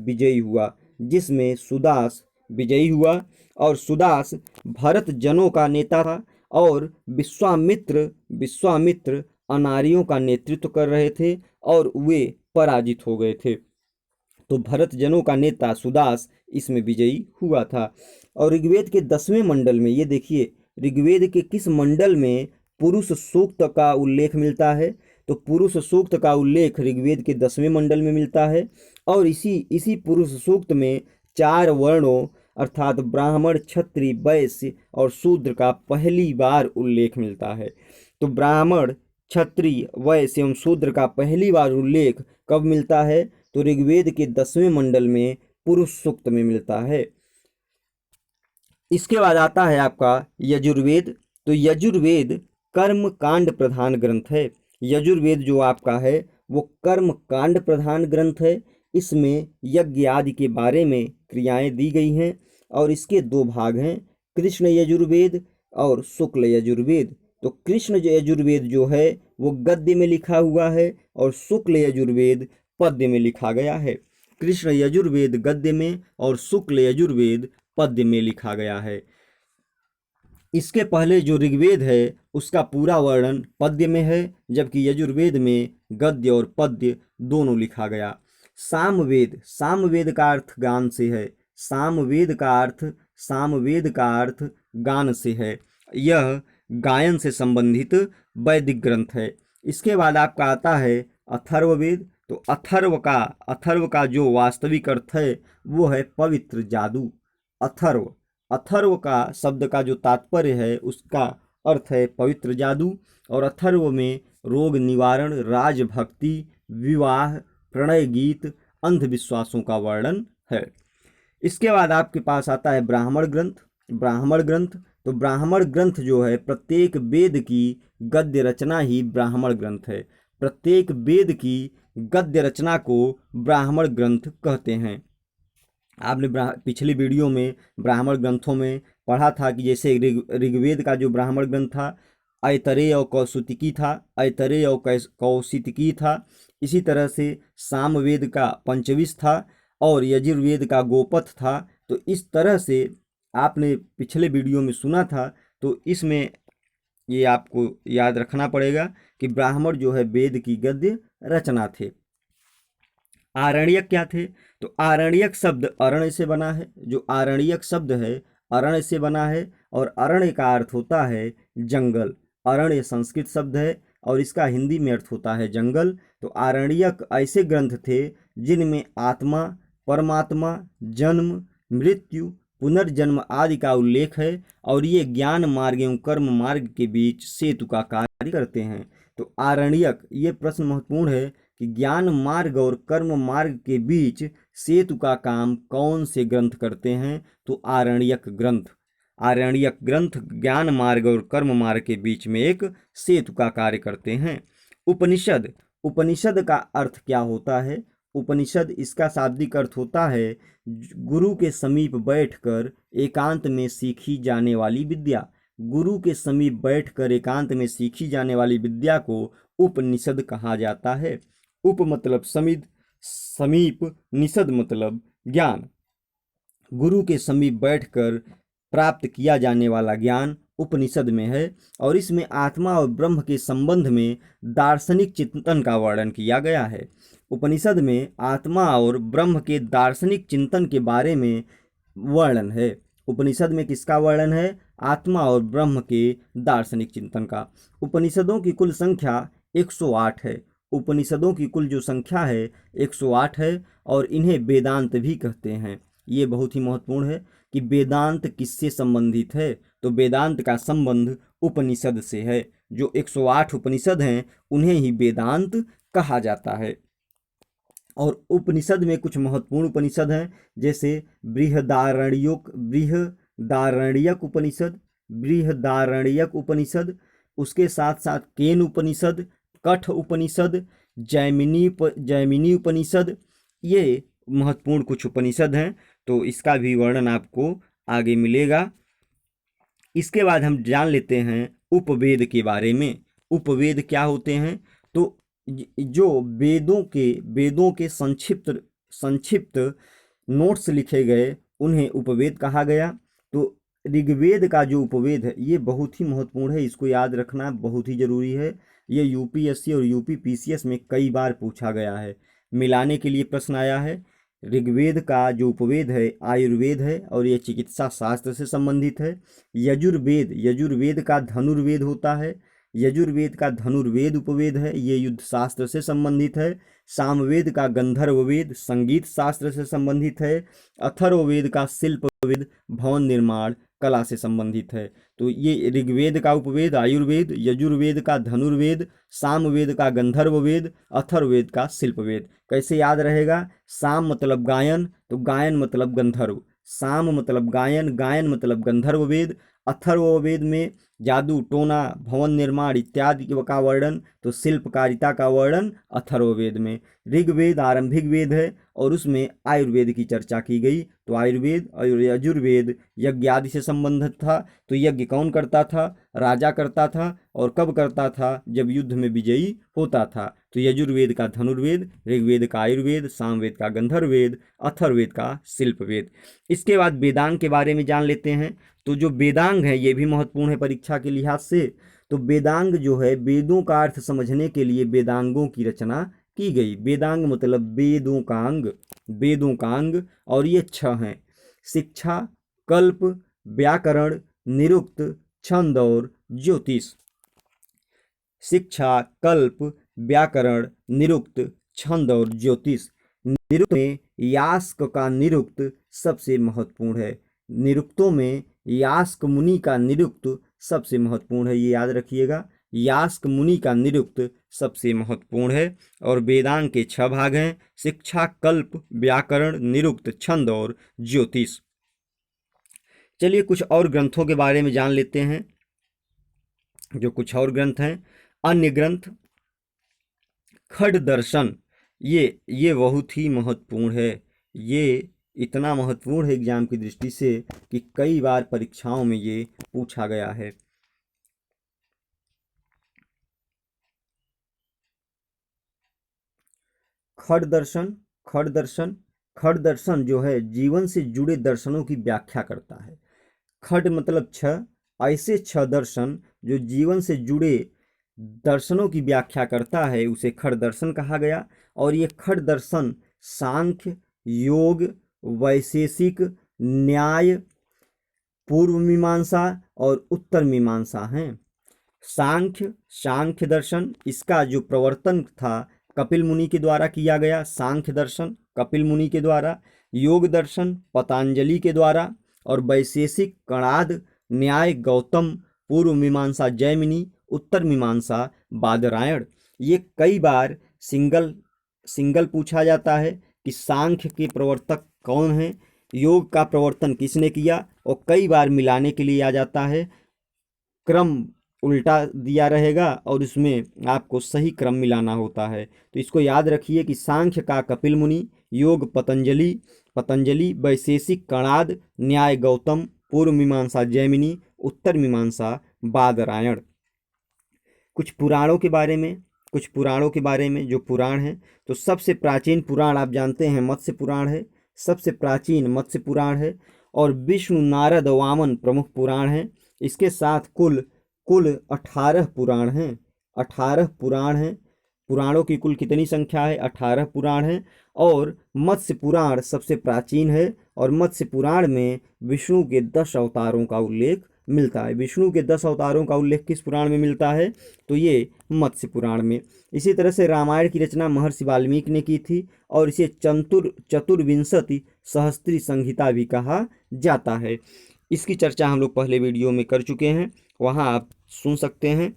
विजयी हुआ और सुदास भरत जनों का नेता था और विश्वामित्र अनार्यों का नेतृत्व कर रहे थे और वे पराजित हो गए थे। तो भरत जनों का नेता सुदास इसमें विजयी हुआ था। और ऋग्वेद के 10वें मंडल में ये देखिए ऋग्वेद के किस मंडल में पुरुष सूक्त का उल्लेख मिलता है? तो पुरुष सूक्त का उल्लेख ऋग्वेद के 10वें मंडल में मिलता है और इसी पुरुष सूक्त में 4 वर्णों अर्थात ब्राह्मण, क्षत्रिय, वैश्य और शूद्र का पहली बार उल्लेख मिलता है। तो ब्राह्मण, क्षत्रिय, वैश्य एवं शूद्र का पहली बार उल्लेख कब मिलता है? तो ऋग्वेद के 10वें मंडल में पुरुष सूक्त में मिलता है। इसके बाद आता है आपका यजुर्वेद। तो यजुर्वेद कर्म कांड प्रधान ग्रंथ है। यजुर्वेद जो आपका है वो कर्म कांड प्रधान ग्रंथ है। इसमें यज्ञ आदि के बारे में क्रियाएं दी गई हैं और इसके 2 भाग हैं, कृष्ण यजुर्वेद और शुक्ल यजुर्वेद। तो कृष्ण यजुर्वेद जो है वो गद्य में लिखा हुआ है और शुक्ल यजुर्वेद पद्य में लिखा गया है। कृष्ण यजुर्वेद गद्य में और शुक्ल यजुर्वेद पद्य में लिखा गया है। इसके पहले जो ऋग्वेद है उसका पूरा वर्णन पद्य में है, जबकि यजुर्वेद में गद्य और पद्य दोनों लिखा गया। सामवेद, सामवेद का अर्थ गान से है। सामवेद का अर्थ गान से है। यह गायन से संबंधित वैदिक ग्रंथ है। इसके बाद आपका आता है अथर्ववेद। तो अथर्व का जो वास्तविक अर्थ है वो है पवित्र जादू। अथर्व का शब्द का जो तात्पर्य है उसका अर्थ है पवित्र जादू। और अथर्व में रोग निवारण, राजभक्ति, विवाह, प्रणय गीत, अंधविश्वासों का वर्णन है। इसके बाद आपके पास आता है ब्राह्मण ग्रंथ। तो ब्राह्मण ग्रंथ जो है, प्रत्येक वेद की गद्य रचना ही ब्राह्मण ग्रंथ है। प्रत्येक वेद की गद्य रचना को ब्राह्मण ग्रंथ कहते हैं। आपने पिछली वीडियो में ब्राह्मण ग्रंथों में पढ़ा था कि जैसे ऋग्वेद का जो ब्राह्मण ग्रंथ था ऐतरेय और कौशितकी था। इसी तरह से सामवेद का पंचविश था और यजुर्वेद का गोपथ था। तो इस तरह से आपने पिछले वीडियो में सुना था। तो इसमें ये आपको याद रखना पड़ेगा कि ब्राह्मण जो है वेद की गद्य रचना थे। आरण्यक क्या थे? तो आरण्यक शब्द अरण्य से बना है। जो आरण्यक शब्द है अरण्य से बना है और अरण्य का अर्थ होता है जंगल। अरण्य संस्कृत शब्द है और इसका हिंदी में अर्थ होता है जंगल। तो आरण्यक ऐसे ग्रंथ थे जिनमें आत्मा, परमात्मा, जन्म, मृत्यु, पुनर्जन्म आदि का उल्लेख है और ये ज्ञान मार्ग एवं कर्म मार्ग के बीच सेतु का कार्य करते हैं। तो आरण्यक, ये प्रश्न महत्वपूर्ण है कि ज्ञान मार्ग और कर्म मार्ग के बीच सेतु का काम कौन से ग्रंथ करते हैं? तो आरण्यक ग्रंथ ज्ञान मार्ग और कर्म मार्ग के बीच में एक सेतु का कार्य करते हैं। उपनिषद का अर्थ क्या होता है? उपनिषद, इसका शाब्दिक अर्थ होता है गुरु के समीप बैठकर एकांत में सीखी जाने वाली विद्या। गुरु के समीप बैठकर एकांत में सीखी जाने वाली विद्या को उपनिषद कहा जाता है। उप मतलब समीप, निषद मतलब ज्ञान। गुरु के समीप बैठकर प्राप्त किया जाने वाला ज्ञान उपनिषद में है और इसमें आत्मा और ब्रह्म के संबंध में दार्शनिक चिंतन का वर्णन किया गया है। उपनिषद में आत्मा और ब्रह्म के दार्शनिक चिंतन के बारे में वर्णन है। उपनिषद में किसका वर्णन है? आत्मा और ब्रह्म के दार्शनिक चिंतन का। उपनिषदों की कुल संख्या 108 है। उपनिषदों की कुल जो संख्या है 108 है और इन्हें वेदांत भी कहते हैं। ये बहुत ही महत्वपूर्ण है कि वेदांत किससे संबंधित है? तो वेदांत का संबंध उपनिषद से है। जो 108 उपनिषद हैं उन्हें ही वेदांत कहा जाता है। और उपनिषद में कुछ महत्वपूर्ण उपनिषद हैं, जैसे बृहदारण्यक उपनिषद, उसके साथ साथ केन उपनिषद, कठ उपनिषद, जैमिनी उपनिषद। ये महत्वपूर्ण कुछ उपनिषद हैं। तो इसका भी वर्णन आपको आगे मिलेगा। इसके बाद हम जान लेते हैं उपवेद के बारे में। उपवेद क्या होते हैं? तो जो वेदों के संक्षिप्त नोट्स लिखे गए उन्हें उपवेद कहा गया। तो ऋग्वेद का जो उपवेद है ये बहुत ही महत्वपूर्ण है, इसको याद रखना बहुत ही जरूरी है। ये यूपीएससी और यूपीपीसीएस में कई बार पूछा गया है, मिलाने के लिए प्रश्न आया है। ऋग्वेद का जो उपवेद है आयुर्वेद है और ये चिकित्सा शास्त्र से संबंधित है। यजुर्वेद का धनुर्वेद होता है। यजुर्वेद का धनुर्वेद उपवेद है, ये युद्ध शास्त्र से संबंधित है। सामवेद का गंधर्ववेद संगीत शास्त्र से संबंधित है। अथर्ववेद का शिल्पवेद भवन निर्माण कला से संबंधित है। तो ये ऋग्वेद का उपवेद आयुर्वेद, यजुर्वेद का धनुर्वेद, सामवेद का गंधर्ववेद, अथर्ववेद का शिल्पवेद। कैसे याद रहेगा? साम मतलब गायन, तो गायन मतलब गंधर्व। साम मतलब गायन, गायन मतलब गंधर्ववेद। अथर्ववेद में जादू टोना भवन निर्माण इत्यादि का वर्णन, तो शिल्पकारिता का वर्णन अथर्ववेद में। ऋग्वेद आरंभिक वेद है और उसमें आयुर्वेद की चर्चा की गई। तो आयुर्वेद और यजुर्वेद यज्ञ आदि से संबंधित था। तो यज्ञ कौन करता था? राजा करता था। और कब करता था? जब युद्ध में विजयी होता था। तो यजुर्वेद का धनुर्वेद, ऋग्वेद का आयुर्वेद, सामवेद का गंधर्ववेद, अथर्ववेद का शिल्पवेद। इसके बाद वेदांग के बारे में जान लेते हैं। तो जो वेदांग है ये भी महत्वपूर्ण है परीक्षा के लिहाज से। तो वेदांग जो है, वेदों का अर्थ समझने के लिए वेदांगों की रचना की गई। वेदांग मतलब वेदों का अंग, वेदों का अंग, और ये 6 हैं: शिक्षा, कल्प, व्याकरण, निरुक्त, छंद और ज्योतिष। शिक्षा, कल्प, व्याकरण, निरुक्त, छंद और ज्योतिष। निरुक्त में यास्क का निरुक्त सबसे महत्वपूर्ण है। निरुक्तों में यास्क मुनि का निरुक्त सबसे महत्वपूर्ण है, ये याद रखिएगा। यास्क मुनि का निरुक्त सबसे महत्वपूर्ण है। और वेदांग के 6 भाग हैं: शिक्षा, कल्प, व्याकरण, निरुक्त, छंद और ज्योतिष। चलिए कुछ और ग्रंथों के बारे में जान लेते हैं। जो कुछ और ग्रंथ हैं, अन्य ग्रंथ, खड दर्शन, ये बहुत ही महत्वपूर्ण है। ये इतना महत्वपूर्ण है एग्जाम की दृष्टि से कि कई बार परीक्षाओं में ये पूछा गया है। खड दर्शन, खड दर्शन, खड दर्शन जो है जीवन से जुड़े दर्शनों की व्याख्या करता है। खड मतलब 6, ऐसे 6 दर्शन जो जीवन से जुड़े दर्शनों की व्याख्या करता है उसे खड दर्शन कहा गया। और ये खड दर्शन सांख्य, योग, वैशेषिक, न्याय, पूर्व मीमांसा और उत्तर मीमांसा हैं। सांख्य दर्शन, इसका जो प्रवर्तन था कपिल मुनि के द्वारा किया गया, सांख्य दर्शन कपिल मुनि के द्वारा। योग दर्शन पतंजलि के द्वारा। और वैशेषिक कणाद, न्याय गौतम, पूर्व मीमांसा जैमिनी, उत्तर मीमांसा बादरायण। ये कई बार सिंगल पूछा जाता है कि सांख्य के प्रवर्तक कौन हैं, योग का प्रवर्तन किसने किया, और कई बार मिलाने के लिए आ जाता है। क्रम उल्टा दिया रहेगा और इसमें आपको सही क्रम मिलाना होता है। तो इसको याद रखिए कि सांख्य का कपिल मुनि, योग पतंजलि, वैशेषिक कणाद, न्याय गौतम, पूर्व मीमांसा जैमिनी, उत्तर मीमांसा बादरायण। कुछ पुराणों के बारे में जो पुराण हैं, तो सबसे प्राचीन पुराण आप जानते हैं मत्स्य पुराण है। सबसे प्राचीन मत्स्य पुराण है। और विष्णु, नारद, वामन प्रमुख पुराण हैं। इसके साथ कुल 18 पुराण हैं। 18 पुराण हैं। पुराणों की कुल कितनी संख्या है? 18 पुराण हैं। और मत्स्य पुराण सबसे प्राचीन है। और मत्स्य पुराण में विष्णु के 10 अवतारों का उल्लेख मिलता है। विष्णु के 10 अवतारों का उल्लेख किस पुराण में मिलता है? तो ये मत्स्य पुराण में। इसी तरह से रामायण की रचना महर्षि वाल्मीकि ने की थी और इसे चतुर्विंशति सहस्त्री संहिता भी कहा जाता है। इसकी चर्चा हम लोग पहले वीडियो में कर चुके हैं, वहाँ आप सुन सकते हैं।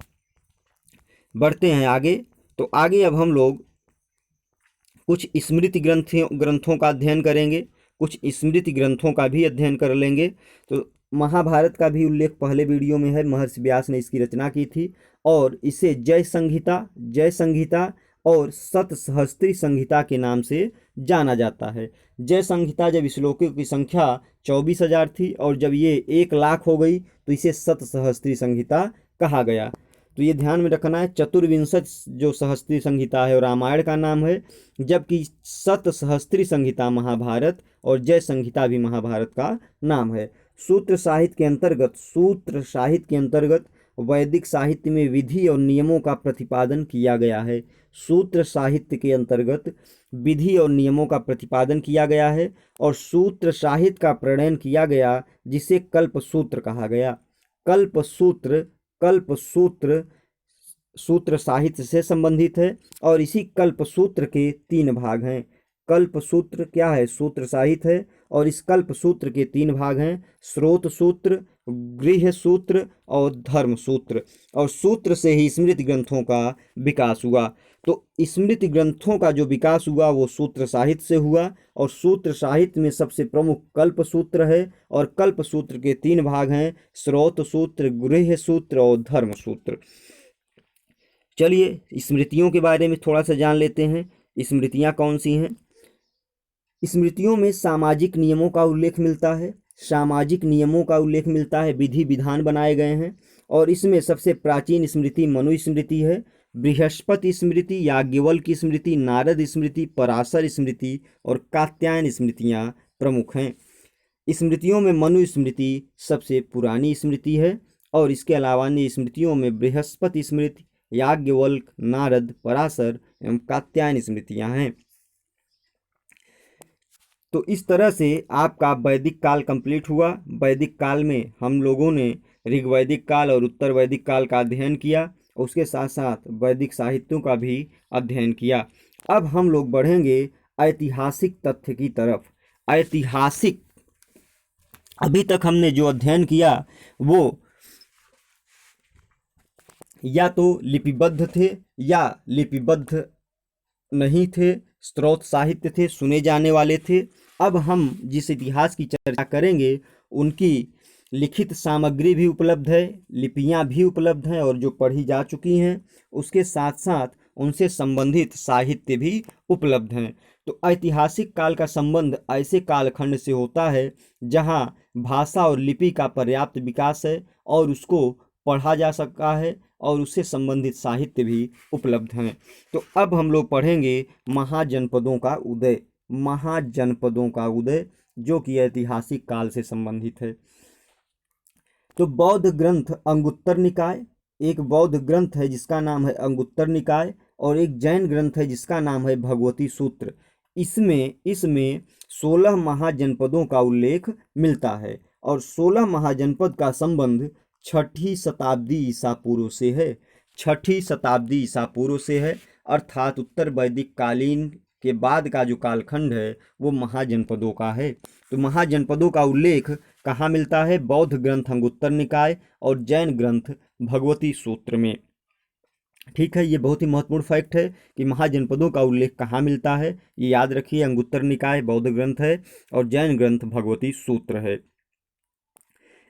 बढ़ते हैं आगे। तो आगे अब हम लोग कुछ स्मृति ग्रंथों का अध्ययन करेंगे, कुछ स्मृति ग्रंथों का भी अध्ययन कर लेंगे। तो महाभारत का भी उल्लेख पहले वीडियो में है, महर्षि व्यास ने इसकी रचना की थी और इसे जय संहिता और शतसहस्त्री संहिता के नाम से जाना जाता है। जय संहिता जब श्लोकों की संख्या 24,000 थी और जब ये 1,00,000 हो गई तो इसे शतसहस्त्री संहिता कहा गया। तो ये ध्यान में रखना है, चतुर्विंशत जो सहस्त्री संहिता है और रामायण का नाम है, जबकि शतसहस्त्री संहिता महाभारत और जय संहिता भी महाभारत का नाम है। सूत्र साहित्य के अंतर्गत वैदिक साहित्य में विधि और नियमों का प्रतिपादन किया गया है। सूत्र साहित्य के अंतर्गत विधि और नियमों का प्रतिपादन किया गया है और सूत्र साहित्य का प्रणयन किया गया, जिसे कल्पसूत्र कहा गया। कल्पसूत्र सूत्र साहित्य से संबंधित है और इसी कल्पसूत्र के 3 भाग हैं। कल्पसूत्र क्या है? सूत्र साहित्य है और इस कल्पसूत्र के 3 भाग हैं, स्रोत सूत्र, गृह्य सूत्र और धर्म सूत्र। और सूत्र से ही स्मृति ग्रंथों का विकास हुआ। तो स्मृति ग्रंथों का जो विकास हुआ वो सूत्र साहित्य से हुआ और सूत्र साहित्य में सबसे प्रमुख कल्प सूत्र है और कल्प सूत्र के 3 भाग हैं, स्रोत सूत्र, गृह्य सूत्र और धर्म सूत्र। चलिए स्मृतियों के बारे में थोड़ा सा जान लेते हैं। स्मृतियाँ कौन सी हैं? स्मृतियों में सामाजिक नियमों का उल्लेख मिलता है, विधि विधान बनाए गए हैं और इसमें सबसे प्राचीन स्मृति मनुस्मृति है बृहस्पति स्मृति, याज्ञवल्क्य स्मृति, नारद स्मृति, पराशर स्मृति और कात्यायन स्मृतियाँ प्रमुख हैं। स्मृतियों में मनु स्मृति सबसे पुरानी स्मृति है और इसके अलावा अन्य स्मृतियों में बृहस्पति स्मृति, याज्ञवल्क्य, नारद, पराशर एवं कात्यायन स्मृतियाँ हैं। तो इस तरह से आपका वैदिक काल कंप्लीट हुआ। वैदिक काल में हम लोगों ने ऋग्वैदिक काल और उत्तर वैदिक काल का अध्ययन किया, उसके साथ साथ वैदिक साहित्यों का भी अध्ययन किया। अब हम लोग बढ़ेंगे ऐतिहासिक तथ्य की तरफ। ऐतिहासिक, अभी तक हमने जो अध्ययन किया वो या तो लिपिबद्ध थे या लिपिबद्ध नहीं थे, स्रोत साहित्य थे, सुने जाने वाले थे। अब हम जिस इतिहास की चर्चा करेंगे उनकी लिखित सामग्री भी उपलब्ध है, लिपियां भी उपलब्ध हैं और जो पढ़ी जा चुकी हैं, उसके साथ साथ उनसे संबंधित साहित्य भी उपलब्ध हैं। तो ऐतिहासिक काल का संबंध ऐसे कालखंड से होता है जहां भाषा और लिपि का पर्याप्त विकास है और उसको पढ़ा जा सका है और उससे संबंधित साहित्य भी उपलब्ध हैं। तो अब हम लोग पढ़ेंगे महाजनपदों का उदय। महाजनपदों का उदय जो कि ऐतिहासिक काल से संबंधित है। तो बौद्ध ग्रंथ अंगुत्तर निकाय, एक बौद्ध ग्रंथ है जिसका नाम है अंगुत्तर निकाय और एक जैन ग्रंथ है जिसका नाम है भगवती सूत्र। इसमें 16 महाजनपदों का उल्लेख मिलता है और 16 महाजनपद का संबंध 6ठी शताब्दी ईसा पूर्व से है। 6ठी शताब्दी ईसा पूर्व से है, अर्थात उत्तर वैदिक कालीन के बाद का जो कालखंड है वो महाजनपदों का है। तो महाजनपदों का उल्लेख कहाँ मिलता है? बौद्ध ग्रंथ अंगुत्तर निकाय और जैन ग्रंथ भगवती सूत्र में। ठीक है, ये बहुत ही महत्वपूर्ण फैक्ट है कि महाजनपदों का उल्लेख कहाँ मिलता है। ये याद रखिए, अंगुत्तर निकाय बौद्ध ग्रंथ है और जैन ग्रंथ भगवती सूत्र है।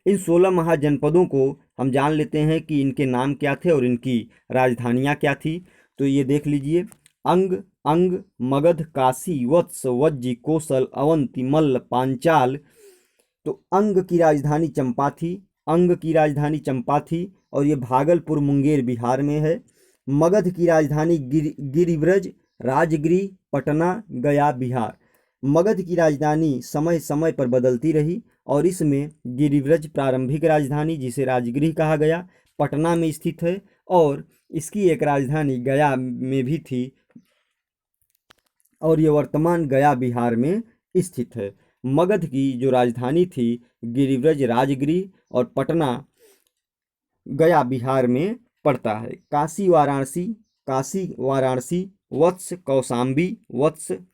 इन 16 महाजनपदों को हम जान लेते हैं कि इनके नाम क्या थे और इनकी राजधानियाँ क्या थी। तो ये देख लीजिए, अंग, मगध, काशी, वत्स, वज्जी, कौशल, अवंती, मल्ल, पांचाल। तो अंग की राजधानी चंपा थी, अंग की राजधानी चंपा थी और ये भागलपुर मुंगेर बिहार में है। मगध की राजधानी गिरिव्रज, राजगिरी, पटना, गया बिहार। मगध की राजधानी समय समय पर बदलती रही और इसमें गिरिव्रज प्रारंभिक राजधानी जिसे राजगिरी कहा गया पटना में स्थित है और इसकी एक राजधानी गया में भी थी और ये वर्तमान गया बिहार में स्थित है। मगध की जो राजधानी थी गिरिव्रज राजगिरी और पटना गया बिहार में पड़ता है। काशी वाराणसी, वत्स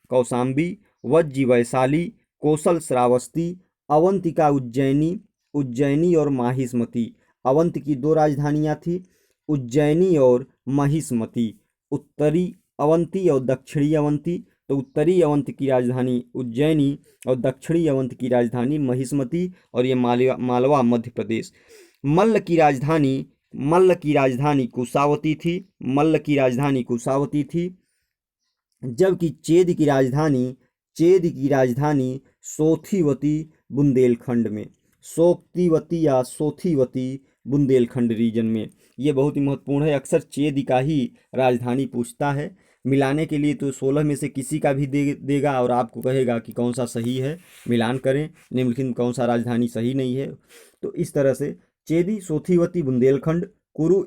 कौशाम्बी, वज्जी वैशाली, कौशल श्रावस्ती, अवंतिका उज्जैनी और माहिष्मती। अवंत की 2 राजधानियाँ थी, उज्जैनी और महिष्मती। उत्तरी अवंती और दक्षिणी अवंती। तो उत्तरी अवंत की राजधानी उज्जैनी और दक्षिणी अवंत की राजधानी महिष्मती और ये मालवा मध्य प्रदेश। मल्ल की राजधानी कुशावती थी। जबकि चेद की राजधानी सोथीवती बुंदेलखंड में, सोक्तिवती या सोथीवती बुंदेलखंड रीजन में। ये बहुत ही महत्वपूर्ण है, अक्सर चेद का ही राजधानी पूछता है। मिलाने के लिए तो 16 में से किसी का भी देगा और आपको कहेगा कि कौन सा सही है, मिलान करें, निम्नलिखित में कौन सा राजधानी सही नहीं है। तो इस तरह से चेदी, सोथीवती बुंदेलखंड, कुरु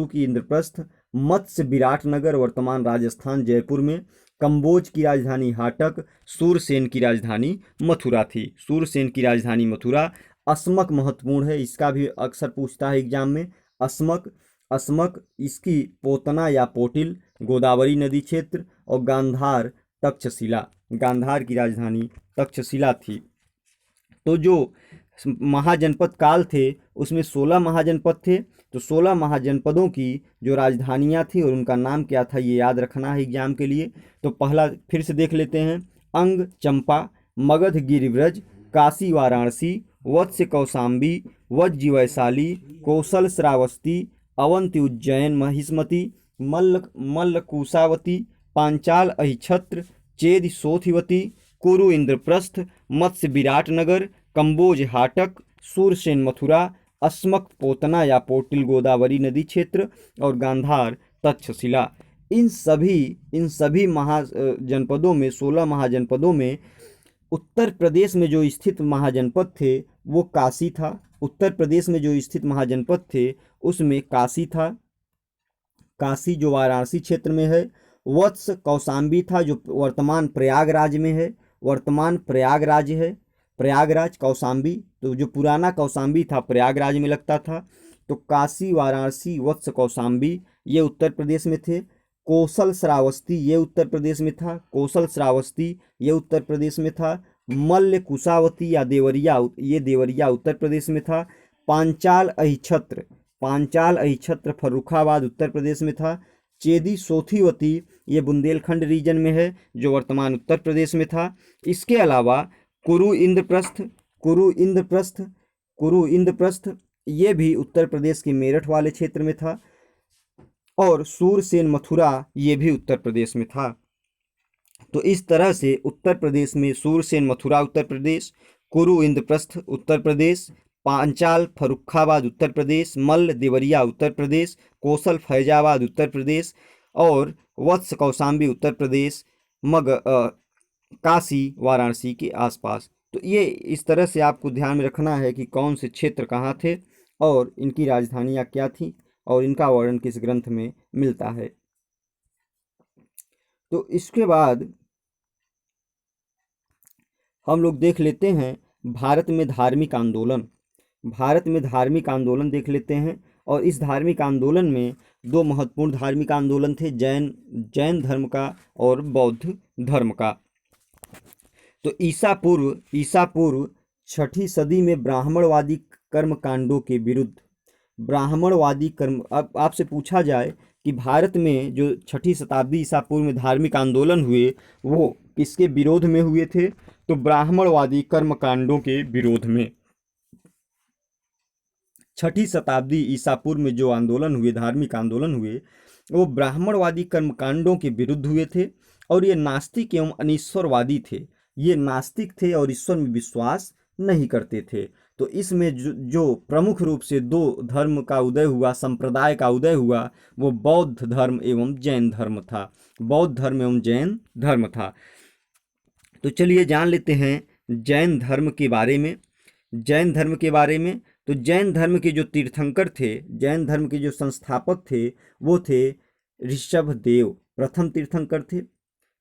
की इंद्रप्रस्थ, मत्स्य विराटनगर वर्तमान राजस्थान जयपुर में, कंबोज की राजधानी हाटक, सूरसेन की राजधानी मथुरा। अस्मक महत्वपूर्ण है, इसका भी अक्सर पूछता है एग्जाम में। अस्मक इसकी पोतना या पोटिल गोदावरी नदी क्षेत्र और गांधार की राजधानी तक्षशिला थी। तो जो महाजनपद काल थे उसमें 16 महाजनपद थे। तो 16 महाजनपदों की जो राजधानियां थी और उनका नाम क्या था ये याद रखना है एग्जाम के लिए। तो पहला फिर से देख लेते हैं, अंग चंपा, मगध गिरिव्रज, काशी वाराणसी, वत्स कौशाम्बी, वज्जी वैशाली, कौशल श्रावस्ती, अवंती उज्जैन महिष्मती, मल्ल कुशावती, पांचाल अहिछत्र, चेद सोथिवती, कुरु इंद्रप्रस्थ, मत्स्य विराटनगर, कंबोज हाटक, सूरसेन मथुरा, अस्मक पोतना या पोटिल गोदावरी नदी क्षेत्र और गांधार तक्षशिला। इन सभी महाजनपदों में, 16 महाजनपदों में उत्तर प्रदेश में जो स्थित महाजनपद थे वो काशी था। उत्तर प्रदेश में जो स्थित महाजनपद थे उसमें काशी था। काशी जो वाराणसी क्षेत्र में है। वत्स कौशाम्बी था जो वर्तमान प्रयागराज में है, वर्तमान प्रयागराज है, प्रयागराज कौशाम्बी। तो जो पुराना कौशाम्बी था प्रयागराज में लगता था। तो काशी, वाराणसी, वत्स, कौशाम्बी ये उत्तर प्रदेश में थे। कौशल श्रावस्ती ये उत्तर प्रदेश में था। कौशल श्रावस्ती ये उत्तर प्रदेश में था। मल्ल कुशावती या देवरिया, ये देवरिया उत्तर प्रदेश में था। पांचाल अहिछत्र, पांचाल अहिछत्र फर्रुखाबाद उत्तर प्रदेश में था। चेदी सोथीवती ये बुंदेलखंड रीजन में है जो वर्तमान उत्तर प्रदेश में था। इसके अलावा कुरु इंद्रप्रस्थ, कुरु इंद्रप्रस्थ, कुरु इंद्रप्रस्थ ये भी उत्तर प्रदेश के मेरठ वाले क्षेत्र में था। और सूरसेन मथुरा ये भी उत्तर प्रदेश में था। तो इस तरह से उत्तर प्रदेश में सूरसेन मथुरा उत्तर प्रदेश, कुरु इंद्रप्रस्थ उत्तर प्रदेश, पांचाल फर्रुखाबाद उत्तर प्रदेश, मल्ल देवरिया उत्तर प्रदेश, कौशल फैजाबाद उत्तर प्रदेश और वत्स कौशाम्बी उत्तर प्रदेश, काशी वाराणसी के आसपास। तो ये इस तरह से आपको ध्यान में रखना है कि कौन से क्षेत्र कहाँ थे और इनकी राजधानियाँ क्या थीं और इनका वर्णन किस ग्रंथ में मिलता है। तो इसके बाद हम लोग देख लेते हैं भारत में धार्मिक आंदोलन। भारत में धार्मिक आंदोलन देख लेते हैं। और इस धार्मिक आंदोलन में दो महत्वपूर्ण धार्मिक आंदोलन थे, जैन धर्म का और बौद्ध धर्म का। तो ईसा पूर्व 6ठी सदी में ब्राह्मणवादी कर्मकांडों के विरुद्ध, ब्राह्मणवादी कर्म, अब आपसे पूछा जाए कि भारत में जो 6ठी शताब्दी ईसा पूर्व में धार्मिक आंदोलन हुए वो किसके विरोध में हुए थे? तो ब्राह्मणवादी कर्मकांडों के विरोध में। 6ठी शताब्दी ईसा पूर्व में जो आंदोलन हुए, धार्मिक आंदोलन हुए, वो ब्राह्मणवादी कर्मकांडों के विरुद्ध हुए थे। और ये नास्तिक एवं अनीश्वरवादी थे। ये नास्तिक थे और ईश्वर में विश्वास नहीं करते थे। तो इसमें जो प्रमुख रूप से दो धर्म का उदय हुआ, संप्रदाय का उदय हुआ, वो बौद्ध धर्म एवं जैन धर्म था। बौद्ध धर्म एवं जैन धर्म था। तो चलिए जान लेते हैं जैन धर्म के बारे में। जैन धर्म के बारे में, तो जैन धर्म के जो तीर्थंकर थे, जैन धर्म के जो संस्थापक थे, वो थे ऋषभदेव, प्रथम तीर्थंकर थे।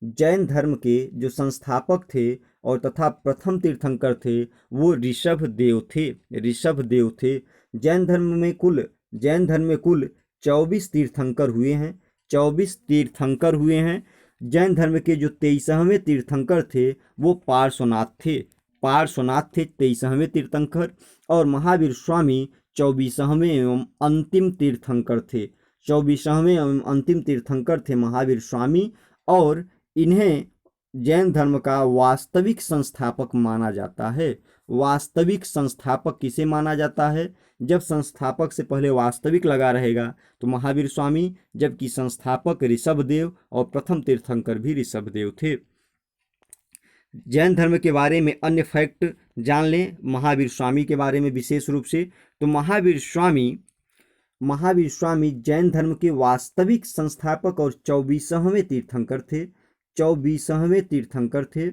जैन धर्म के जो संस्थापक थे और तथा प्रथम तीर्थंकर थे वो ऋषभदेव थे, ऋषभदेव थे। जैन धर्म में कुल 24 तीर्थंकर हुए हैं, 24 तीर्थंकर हुए हैं। जैन धर्म के जो 23वें तीर्थंकर थे वो पार्श्वनाथ थे, 23वें तीर्थंकर। और महावीर स्वामी 24वें एवं अंतिम तीर्थंकर थे, 24वें एवं अंतिम तीर्थंकर थे महावीर स्वामी। और इन्हें जैन धर्म का वास्तविक संस्थापक माना जाता है। वास्तविक संस्थापक किसे माना जाता है? जब संस्थापक से पहले वास्तविक लगा रहेगा तो महावीर स्वामी, जबकि संस्थापक ऋषभदेव और प्रथम तीर्थंकर भी ऋषभदेव थे। जैन धर्म के बारे में अन्य फैक्ट जान लें महावीर स्वामी के बारे में विशेष रूप से। तो महावीर स्वामी जैन धर्म के वास्तविक संस्थापक और 24वें तीर्थंकर थे, 24वें तीर्थंकर थे।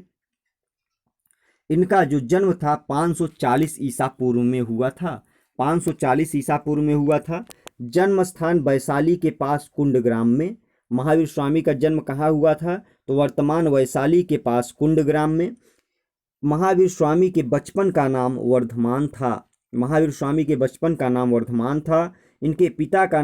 इनका जो जन्म था 540 ईसा पूर्व में हुआ था, 540 ईसा पूर्व में हुआ था। जन्म स्थान वैशाली के पास कुंडग्राम में। महावीर स्वामी का जन्म कहाँ हुआ था? तो वर्तमान वैशाली के पास कुंडग्राम में। महावीर स्वामी के बचपन का नाम वर्धमान था, महावीर स्वामी के बचपन का नाम वर्धमान था। इनके पिता का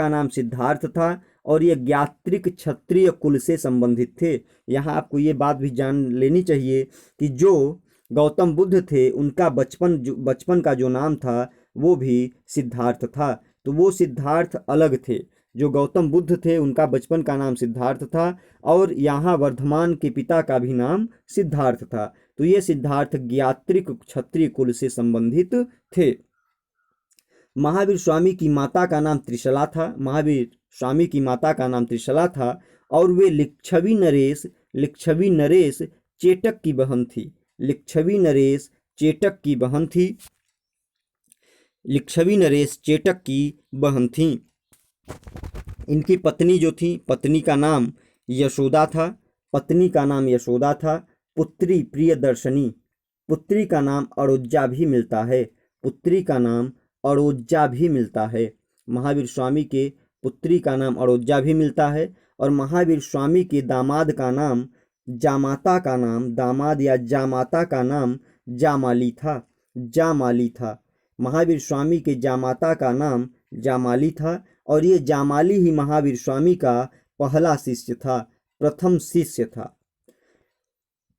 नाम सिद्धार्थ था और ये ज्ञात्रिक क्षत्रिय कुल से संबंधित थे। यहाँ आपको ये बात भी जान लेनी चाहिए कि जो गौतम बुद्ध थे उनका बचपन का जो नाम था वो भी सिद्धार्थ था। तो वो सिद्धार्थ अलग थे। जो गौतम बुद्ध थे उनका बचपन का नाम सिद्धार्थ था और यहाँ वर्धमान के पिता का भी नाम सिद्धार्थ था। तो ये सिद्धार्थ ज्ञात्रिक क्षत्रिय कुल से संबंधित थे। महावीर स्वामी की माता का नाम त्रिशला था, महावीर स्वामी की माता का नाम त्रिशला था और वे लिच्छवी नरेश चेटक की बहन थी, लिच्छवी नरेश चेटक की बहन थी। इनकी पत्नी जो थी, पत्नी का नाम यशोदा था, पत्नी का नाम यशोदा था। पुत्री प्रियदर्शनी, पुत्री का नाम अड़ोज्जा भी मिलता है, पुत्री का नाम अड़ोज्जा भी मिलता है। महावीर स्वामी के पुत्री का नाम अड़ोज्जा भी मिलता है। और महावीर स्वामी के दामाद का नाम, जामाता का नाम, दामाद या जामाता का नाम जामाली था, जामाली था। महावीर स्वामी के जामाता का नाम जामाली था। और ये जामाली ही महावीर स्वामी का पहला शिष्य था, प्रथम शिष्य था।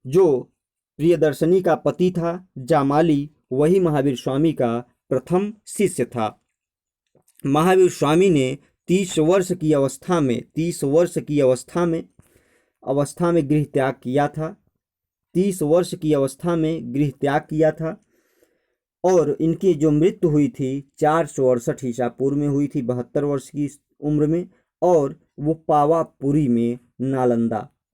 जो प्रियदर्शनी का पति था जामाली, वही महावीर स्वामी का प्रथम शिष्य था। महावीर स्वामी ने 30 वर्ष की अवस्था में, 30 वर्ष की अवस्था में गृह त्याग किया था, 30 वर्ष की अवस्था में गृह त्याग किया था। और इनकी जो मृत्यु हुई थी 468 ईसा पूर्व में हुई थी, 72 वर्ष की उम्र में। और वो पावापुरी में,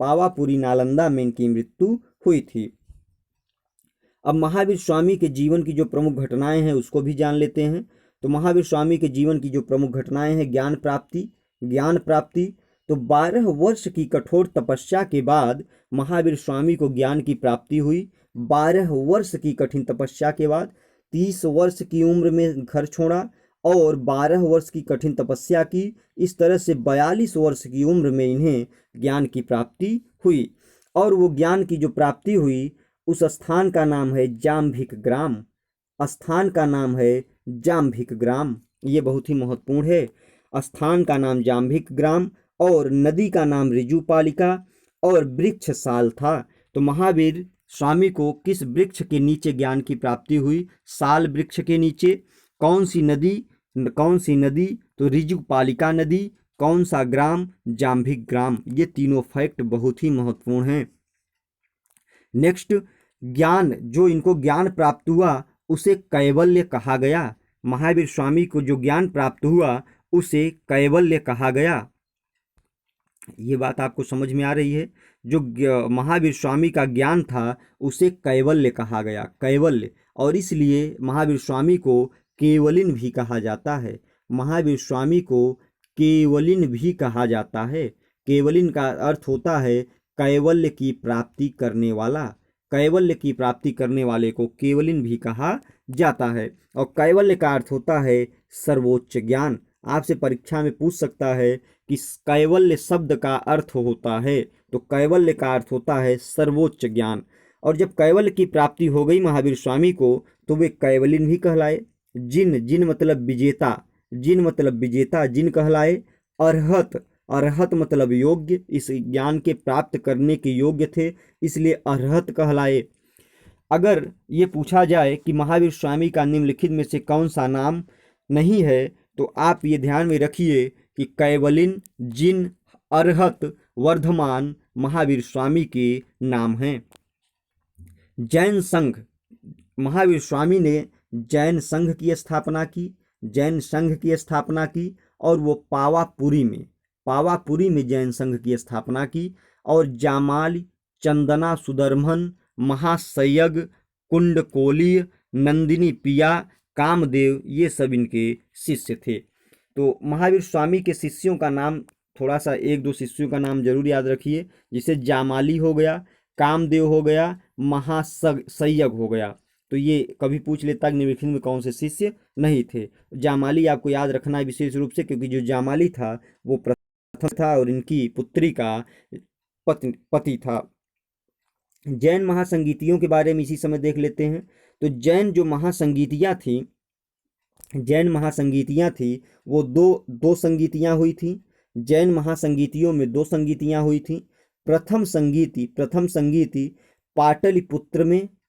पावापुरी नालंदा में इनकी मृत्यु हुई थी। अब महावीर स्वामी के जीवन की जो प्रमुख घटनाएं हैं उसको भी जान लेते हैं। तो महावीर स्वामी के जीवन की जो प्रमुख घटनाएं हैं, ज्ञान प्राप्ति। तो 12 वर्ष की कठोर तपस्या के बाद महावीर स्वामी को ज्ञान की प्राप्ति हुई। 12 वर्ष की कठिन तपस्या के बाद 30 वर्ष की उम्र में घर छोड़ा और 12 वर्ष की कठिन तपस्या की। इस तरह से 42 वर्ष की उम्र में इन्हें ज्ञान की प्राप्ति हुई। और वो ज्ञान की जो प्राप्ति हुई उस स्थान का नाम है जाम्भिक ग्राम, स्थान का नाम है जाम्भिक ग्राम। ये बहुत ही महत्वपूर्ण है, स्थान का नाम जाम्भिक ग्राम और नदी का नाम ऋजुपालिका और वृक्ष साल था। तो महावीर स्वामी को किस वृक्ष के नीचे ज्ञान की प्राप्ति हुई? साल वृक्ष के नीचे। कौन सी नदी? तो ऋजुपालिका नदी। कौन सा ग्राम? जाम्भिक ग्राम। ये तीनों फैक्ट बहुत ही महत्वपूर्ण हैं। नेक्स्ट, ज्ञान, जो इनको ज्ञान प्राप्त हुआ उसे कैवल्य कहा गया। महावीर स्वामी को जो ज्ञान प्राप्त हुआ उसे कैवल्य कहा गया। ये बात आपको समझ में आ रही है? जो महावीर स्वामी का ज्ञान था उसे कैवल्य कहा गया, कैवल्य। और इसलिए महावीर स्वामी को केवलिन भी कहा जाता है, महावीर स्वामी को केवलिन भी कहा जाता है। केवलिन का अर्थ होता है कैवल्य की प्राप्ति करने वाला, कैवल्य की प्राप्ति करने वाले को केवलिन भी कहा जाता है। और कैवल्य का अर्थ होता है सर्वोच्च ज्ञान। आपसे परीक्षा में पूछ सकता है कि कैवल्य शब्द का अर्थ होता है, तो कैवल्य का अर्थ होता है सर्वोच्च ज्ञान। और जब कैवल्य की प्राप्ति हो गई महावीर स्वामी को तो वे कैवलिन भी कहलाए। जिन मतलब विजेता, जिन कहलाए। अरहत मतलब योग्य, इस ज्ञान के प्राप्त करने के योग्य थे, इसलिए अरहत कहलाए। अगर ये पूछा जाए कि महावीर स्वामी का निम्नलिखित में से कौन सा नाम नहीं है, तो आप ये ध्यान में रखिए कि कैवलिन, जिन, अरहत, वर्धमान महावीर स्वामी के नाम हैं। जैन संघ, महावीर स्वामी ने जैन संघ की स्थापना की, और वो पावापुरी में जैन संघ की स्थापना की। और जामाल, चंदना सुदर्मन, महासयग, कुंडकोलीय, नंदिनी पिया, कामदेव, ये सब इनके शिष्य थे। तो महावीर स्वामी के शिष्यों का नाम, थोड़ा सा 1-2 शिष्यों का नाम जरूर याद रखिए, जिसे जामाली हो गया, कामदेव हो गया, महासयग हो गया। तो ये कभी पूछ लेता कि निम्नलिखित में कौन से शिष्य नहीं थे। जामाली आपको याद रखना है विशेष रूप से, क्योंकि जो जामाली था वो प्रथम था और इनकी पुत्री का पति था। जैन महासंगीतियों के बारे में इसी समय देख लेते हैं। तो जैन जो महासंगीतियाँ थी वो दो संगीतियाँ हुई थी। जैन महासंगीतियों में 2 संगीतियाँ हुई थी। प्रथम संगीति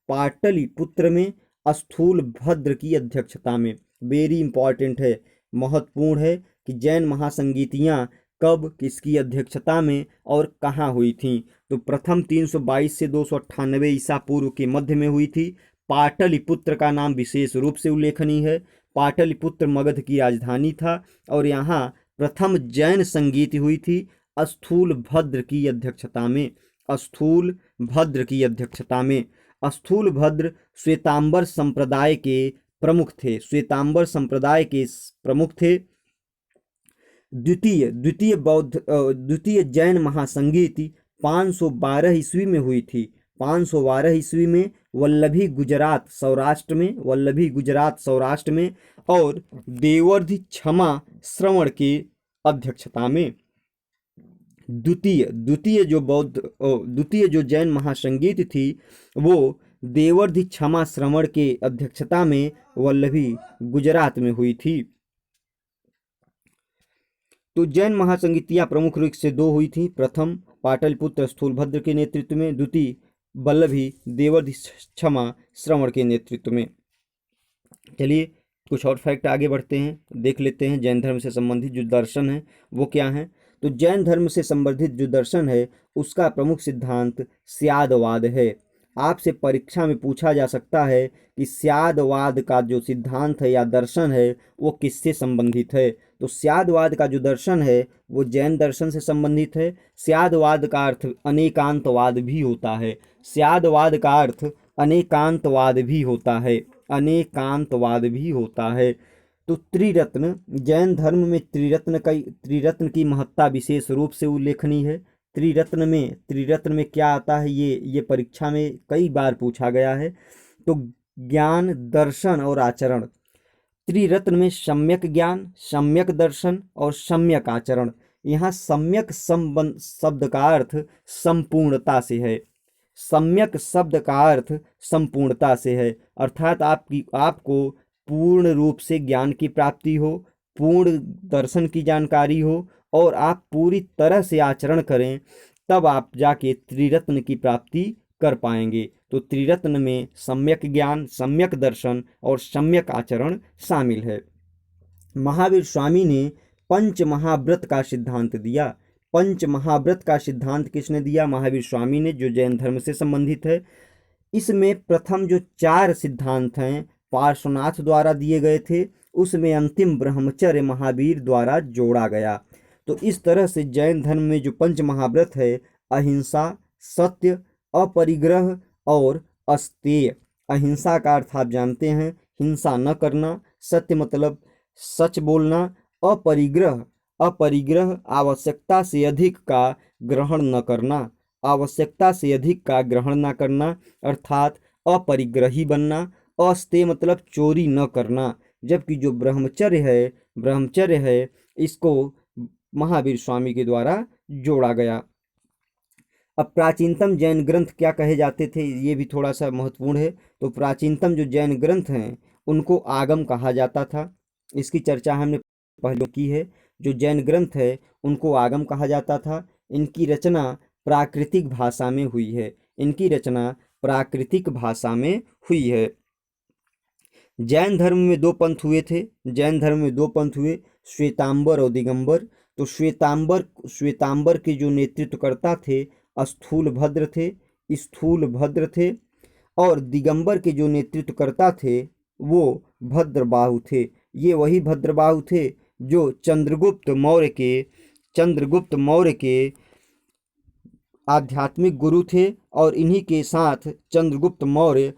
पाटलिपुत्र में स्थूल भद्र की अध्यक्षता में। वेरी इंपॉर्टेंट है, महत्वपूर्ण है कि जैन महासंगीतियाँ कब, किसकी अध्यक्षता में और कहाँ हुई थी। तो प्रथम 322 से 298 ईसा पूर्व के मध्य में हुई थी। पाटलिपुत्र का नाम विशेष रूप से उल्लेखनीय है। पाटलिपुत्र मगध की राजधानी था और यहाँ प्रथम जैन संगीत हुई थी स्थूल भद्र की अध्यक्षता में। स्थूल भद्र श्वेतांबर संप्रदाय के प्रमुख थे। द्वितीय जैन महासंगीति 512 ईस्वी में हुई थी। 512 ईस्वी में वल्लभी गुजरात सौराष्ट्र में और देवर्धि क्षमा श्रवण के अध्यक्षता में। द्वितीय जो जैन महासंगीत थी वो देवर्धि क्षमा श्रवण के अध्यक्षता में वल्लभी गुजरात में हुई थी। तो जैन महासंगीतियां प्रमुख रूप से दो हुई थी। प्रथम पाटलिपुत्र स्थूलभद्र के नेतृत्व में, द्वितीय वल्लभी देवर्धि क्षमा श्रवण के नेतृत्व में। चलिए कुछ और फैक्ट आगे बढ़ते हैं, देख लेते हैं जैन धर्म से संबंधित जो दर्शन है वो क्या है। तो जैन धर्म से संबंधित जो दर्शन है उसका प्रमुख सिद्धांत स्यादवाद है। आपसे परीक्षा में पूछा जा सकता है कि स्यादवाद का जो सिद्धांत है या दर्शन है वो किससे संबंधित है। तो स्यादवाद का जो दर्शन है वो जैन दर्शन से संबंधित है। स्यादवाद का अर्थ अनेकांतवाद भी होता है। स्यादवाद का अर्थ अनेकांतवाद भी होता है। तो त्रिरत्न, जैन धर्म में त्रिरत्न की महत्ता विशेष रूप से उल्लेखनीय है। त्रिरत्न में क्या आता है ये परीक्षा में कई बार पूछा गया है। तो ज्ञान, दर्शन और आचरण। त्रिरत्न में सम्यक ज्ञान, सम्यक दर्शन और सम्यक आचरण। यहाँ सम्यक शब्द का अर्थ संपूर्णता से है। सम्यक शब्द का अर्थ संपूर्णता से है, अर्थात आपको पूर्ण रूप से ज्ञान की प्राप्ति हो, पूर्ण दर्शन की जानकारी हो और आप पूरी तरह से आचरण करें, तब आप जाके त्रिरत्न की प्राप्ति कर पाएंगे। तो त्रिरत्न में सम्यक ज्ञान, सम्यक दर्शन और सम्यक आचरण शामिल है। महावीर स्वामी ने पंच महाव्रत का सिद्धांत दिया। पंच महाव्रत का सिद्धांत किसने दिया? महावीर स्वामी ने, जो जैन धर्म से संबंधित है। इसमें प्रथम जो 4 सिद्धांत हैं पार्श्वनाथ द्वारा दिए गए थे, उसमें अंतिम ब्रह्मचर्य महावीर द्वारा जोड़ा गया। तो इस तरह से जैन धर्म में जो पंच महाव्रत है, अहिंसा, सत्य, अपरिग्रह और अस्तेय। अहिंसा का अर्थ आप जानते हैं, हिंसा न करना। सत्य मतलब सच बोलना। अपरिग्रह आवश्यकता से अधिक का ग्रहण न करना, अर्थात अपरिग्रही बनना। अस्तेय मतलब चोरी न करना। जबकि जो ब्रह्मचर्य है इसको महावीर स्वामी के द्वारा जोड़ा गया। अब प्राचीनतम जैन ग्रंथ क्या कहे जाते थे, ये भी थोड़ा सा महत्वपूर्ण है। तो प्राचीनतम जो जैन ग्रंथ हैं उनको आगम कहा जाता था। इसकी चर्चा हमने पहले की है। जो जैन ग्रंथ है उनको आगम कहा जाता था। इनकी रचना प्राकृतिक भाषा में हुई है। जैन धर्म में 2 पंथ हुए, श्वेतांबर और दिगंबर। तो श्वेतांबर के जो नेतृत्वकर्ता थे स्थूल भद्र थे और दिगंबर के जो नेतृत्वकर्ता थे वो भद्रबाहु थे। ये वही भद्रबाहु थे जो चंद्रगुप्त मौर्य के आध्यात्मिक गुरु थे और इन्हीं के साथ चंद्रगुप्त मौर्य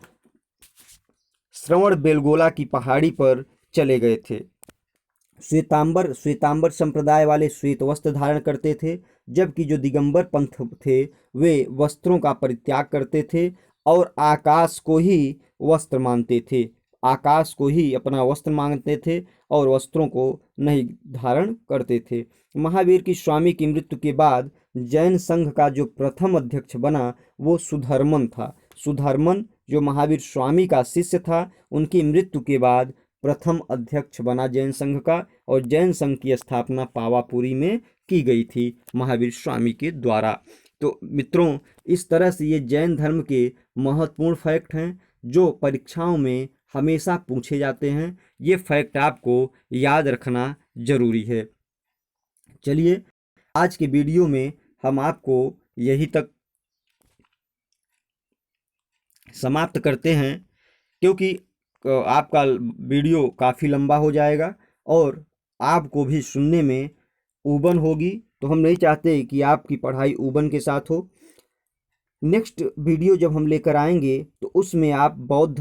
श्रवण बेलगोला की पहाड़ी पर चले गए थे। श्वेतांबर संप्रदाय वाले श्वेत वस्त्र धारण करते थे, जबकि जो दिगंबर पंथ थे वे वस्त्रों का परित्याग करते थे और आकाश को ही वस्त्र मानते थे। आकाश को ही अपना वस्त्र मानते थे और वस्त्रों को नहीं धारण करते थे। महावीर की स्वामी की मृत्यु के बाद जैन संघ का जो प्रथम अध्यक्ष बना वो सुधर्मन था। सुधर्मन जो महावीर स्वामी का शिष्य था, उनकी मृत्यु के बाद प्रथम अध्यक्ष बना जैन संघ का और जैन संघ की स्थापना पावापुरी में की गई थी महावीर स्वामी के द्वारा। तो मित्रों, इस तरह से ये जैन धर्म के महत्वपूर्ण फैक्ट हैं जो परीक्षाओं में हमेशा पूछे जाते हैं। ये फैक्ट आपको याद रखना जरूरी है। चलिए आज के वीडियो में हम आपको यही तक समाप्त करते हैं, क्योंकि आपका वीडियो काफ़ी लंबा हो जाएगा और आपको भी सुनने में ऊबन होगी। तो हम नहीं चाहते कि आपकी पढ़ाई ऊबन के साथ हो। नेक्स्ट वीडियो जब हम लेकर आएंगे तो उसमें आप बौद्ध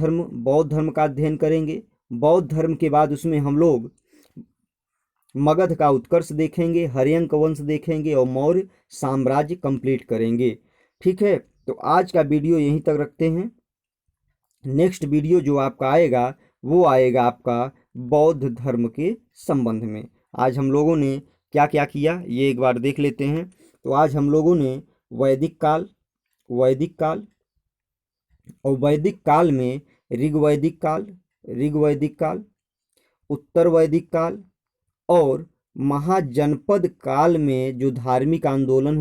धर्म का अध्ययन करेंगे। बौद्ध धर्म के बाद उसमें हम लोग मगध का उत्कर्ष देखेंगे, हर्यंक वंश देखेंगे और मौर्य साम्राज्य कंप्लीट करेंगे। ठीक है, तो आज का वीडियो यहीं तक रखते हैं। नेक्स्ट वीडियो जो आपका आएगा वो आएगा आपका बौद्ध धर्म के संबंध में। आज हम लोगों ने क्या क्या किया ये एक बार देख लेते हैं। तो आज हम लोगों ने वैदिक काल और वैदिक काल में ऋग्वैदिक काल, उत्तर वैदिक काल और महाजनपद काल में जो धार्मिक आंदोलन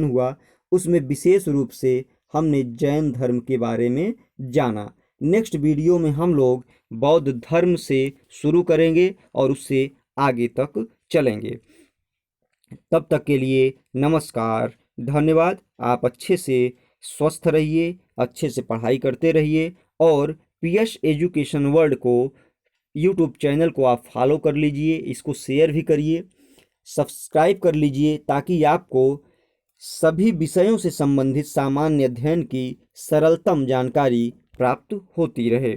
हुआ उसमें विशेष रूप से हमने जैन धर्म के बारे में जाना। नेक्स्ट वीडियो में हम लोग बौद्ध धर्म से शुरू करेंगे और उससे आगे तक चलेंगे। तब तक के लिए नमस्कार, धन्यवाद। आप अच्छे से स्वस्थ रहिए, अच्छे से पढ़ाई करते रहिए और पीएस एजुकेशन वर्ल्ड को यूट्यूब चैनल को आप फॉलो कर लीजिए, इसको शेयर भी करिए, सब्सक्राइब कर लीजिए ताकि आपको सभी विषयों से संबंधित सामान्य अध्ययन की सरलतम जानकारी प्राप्त होती रहे।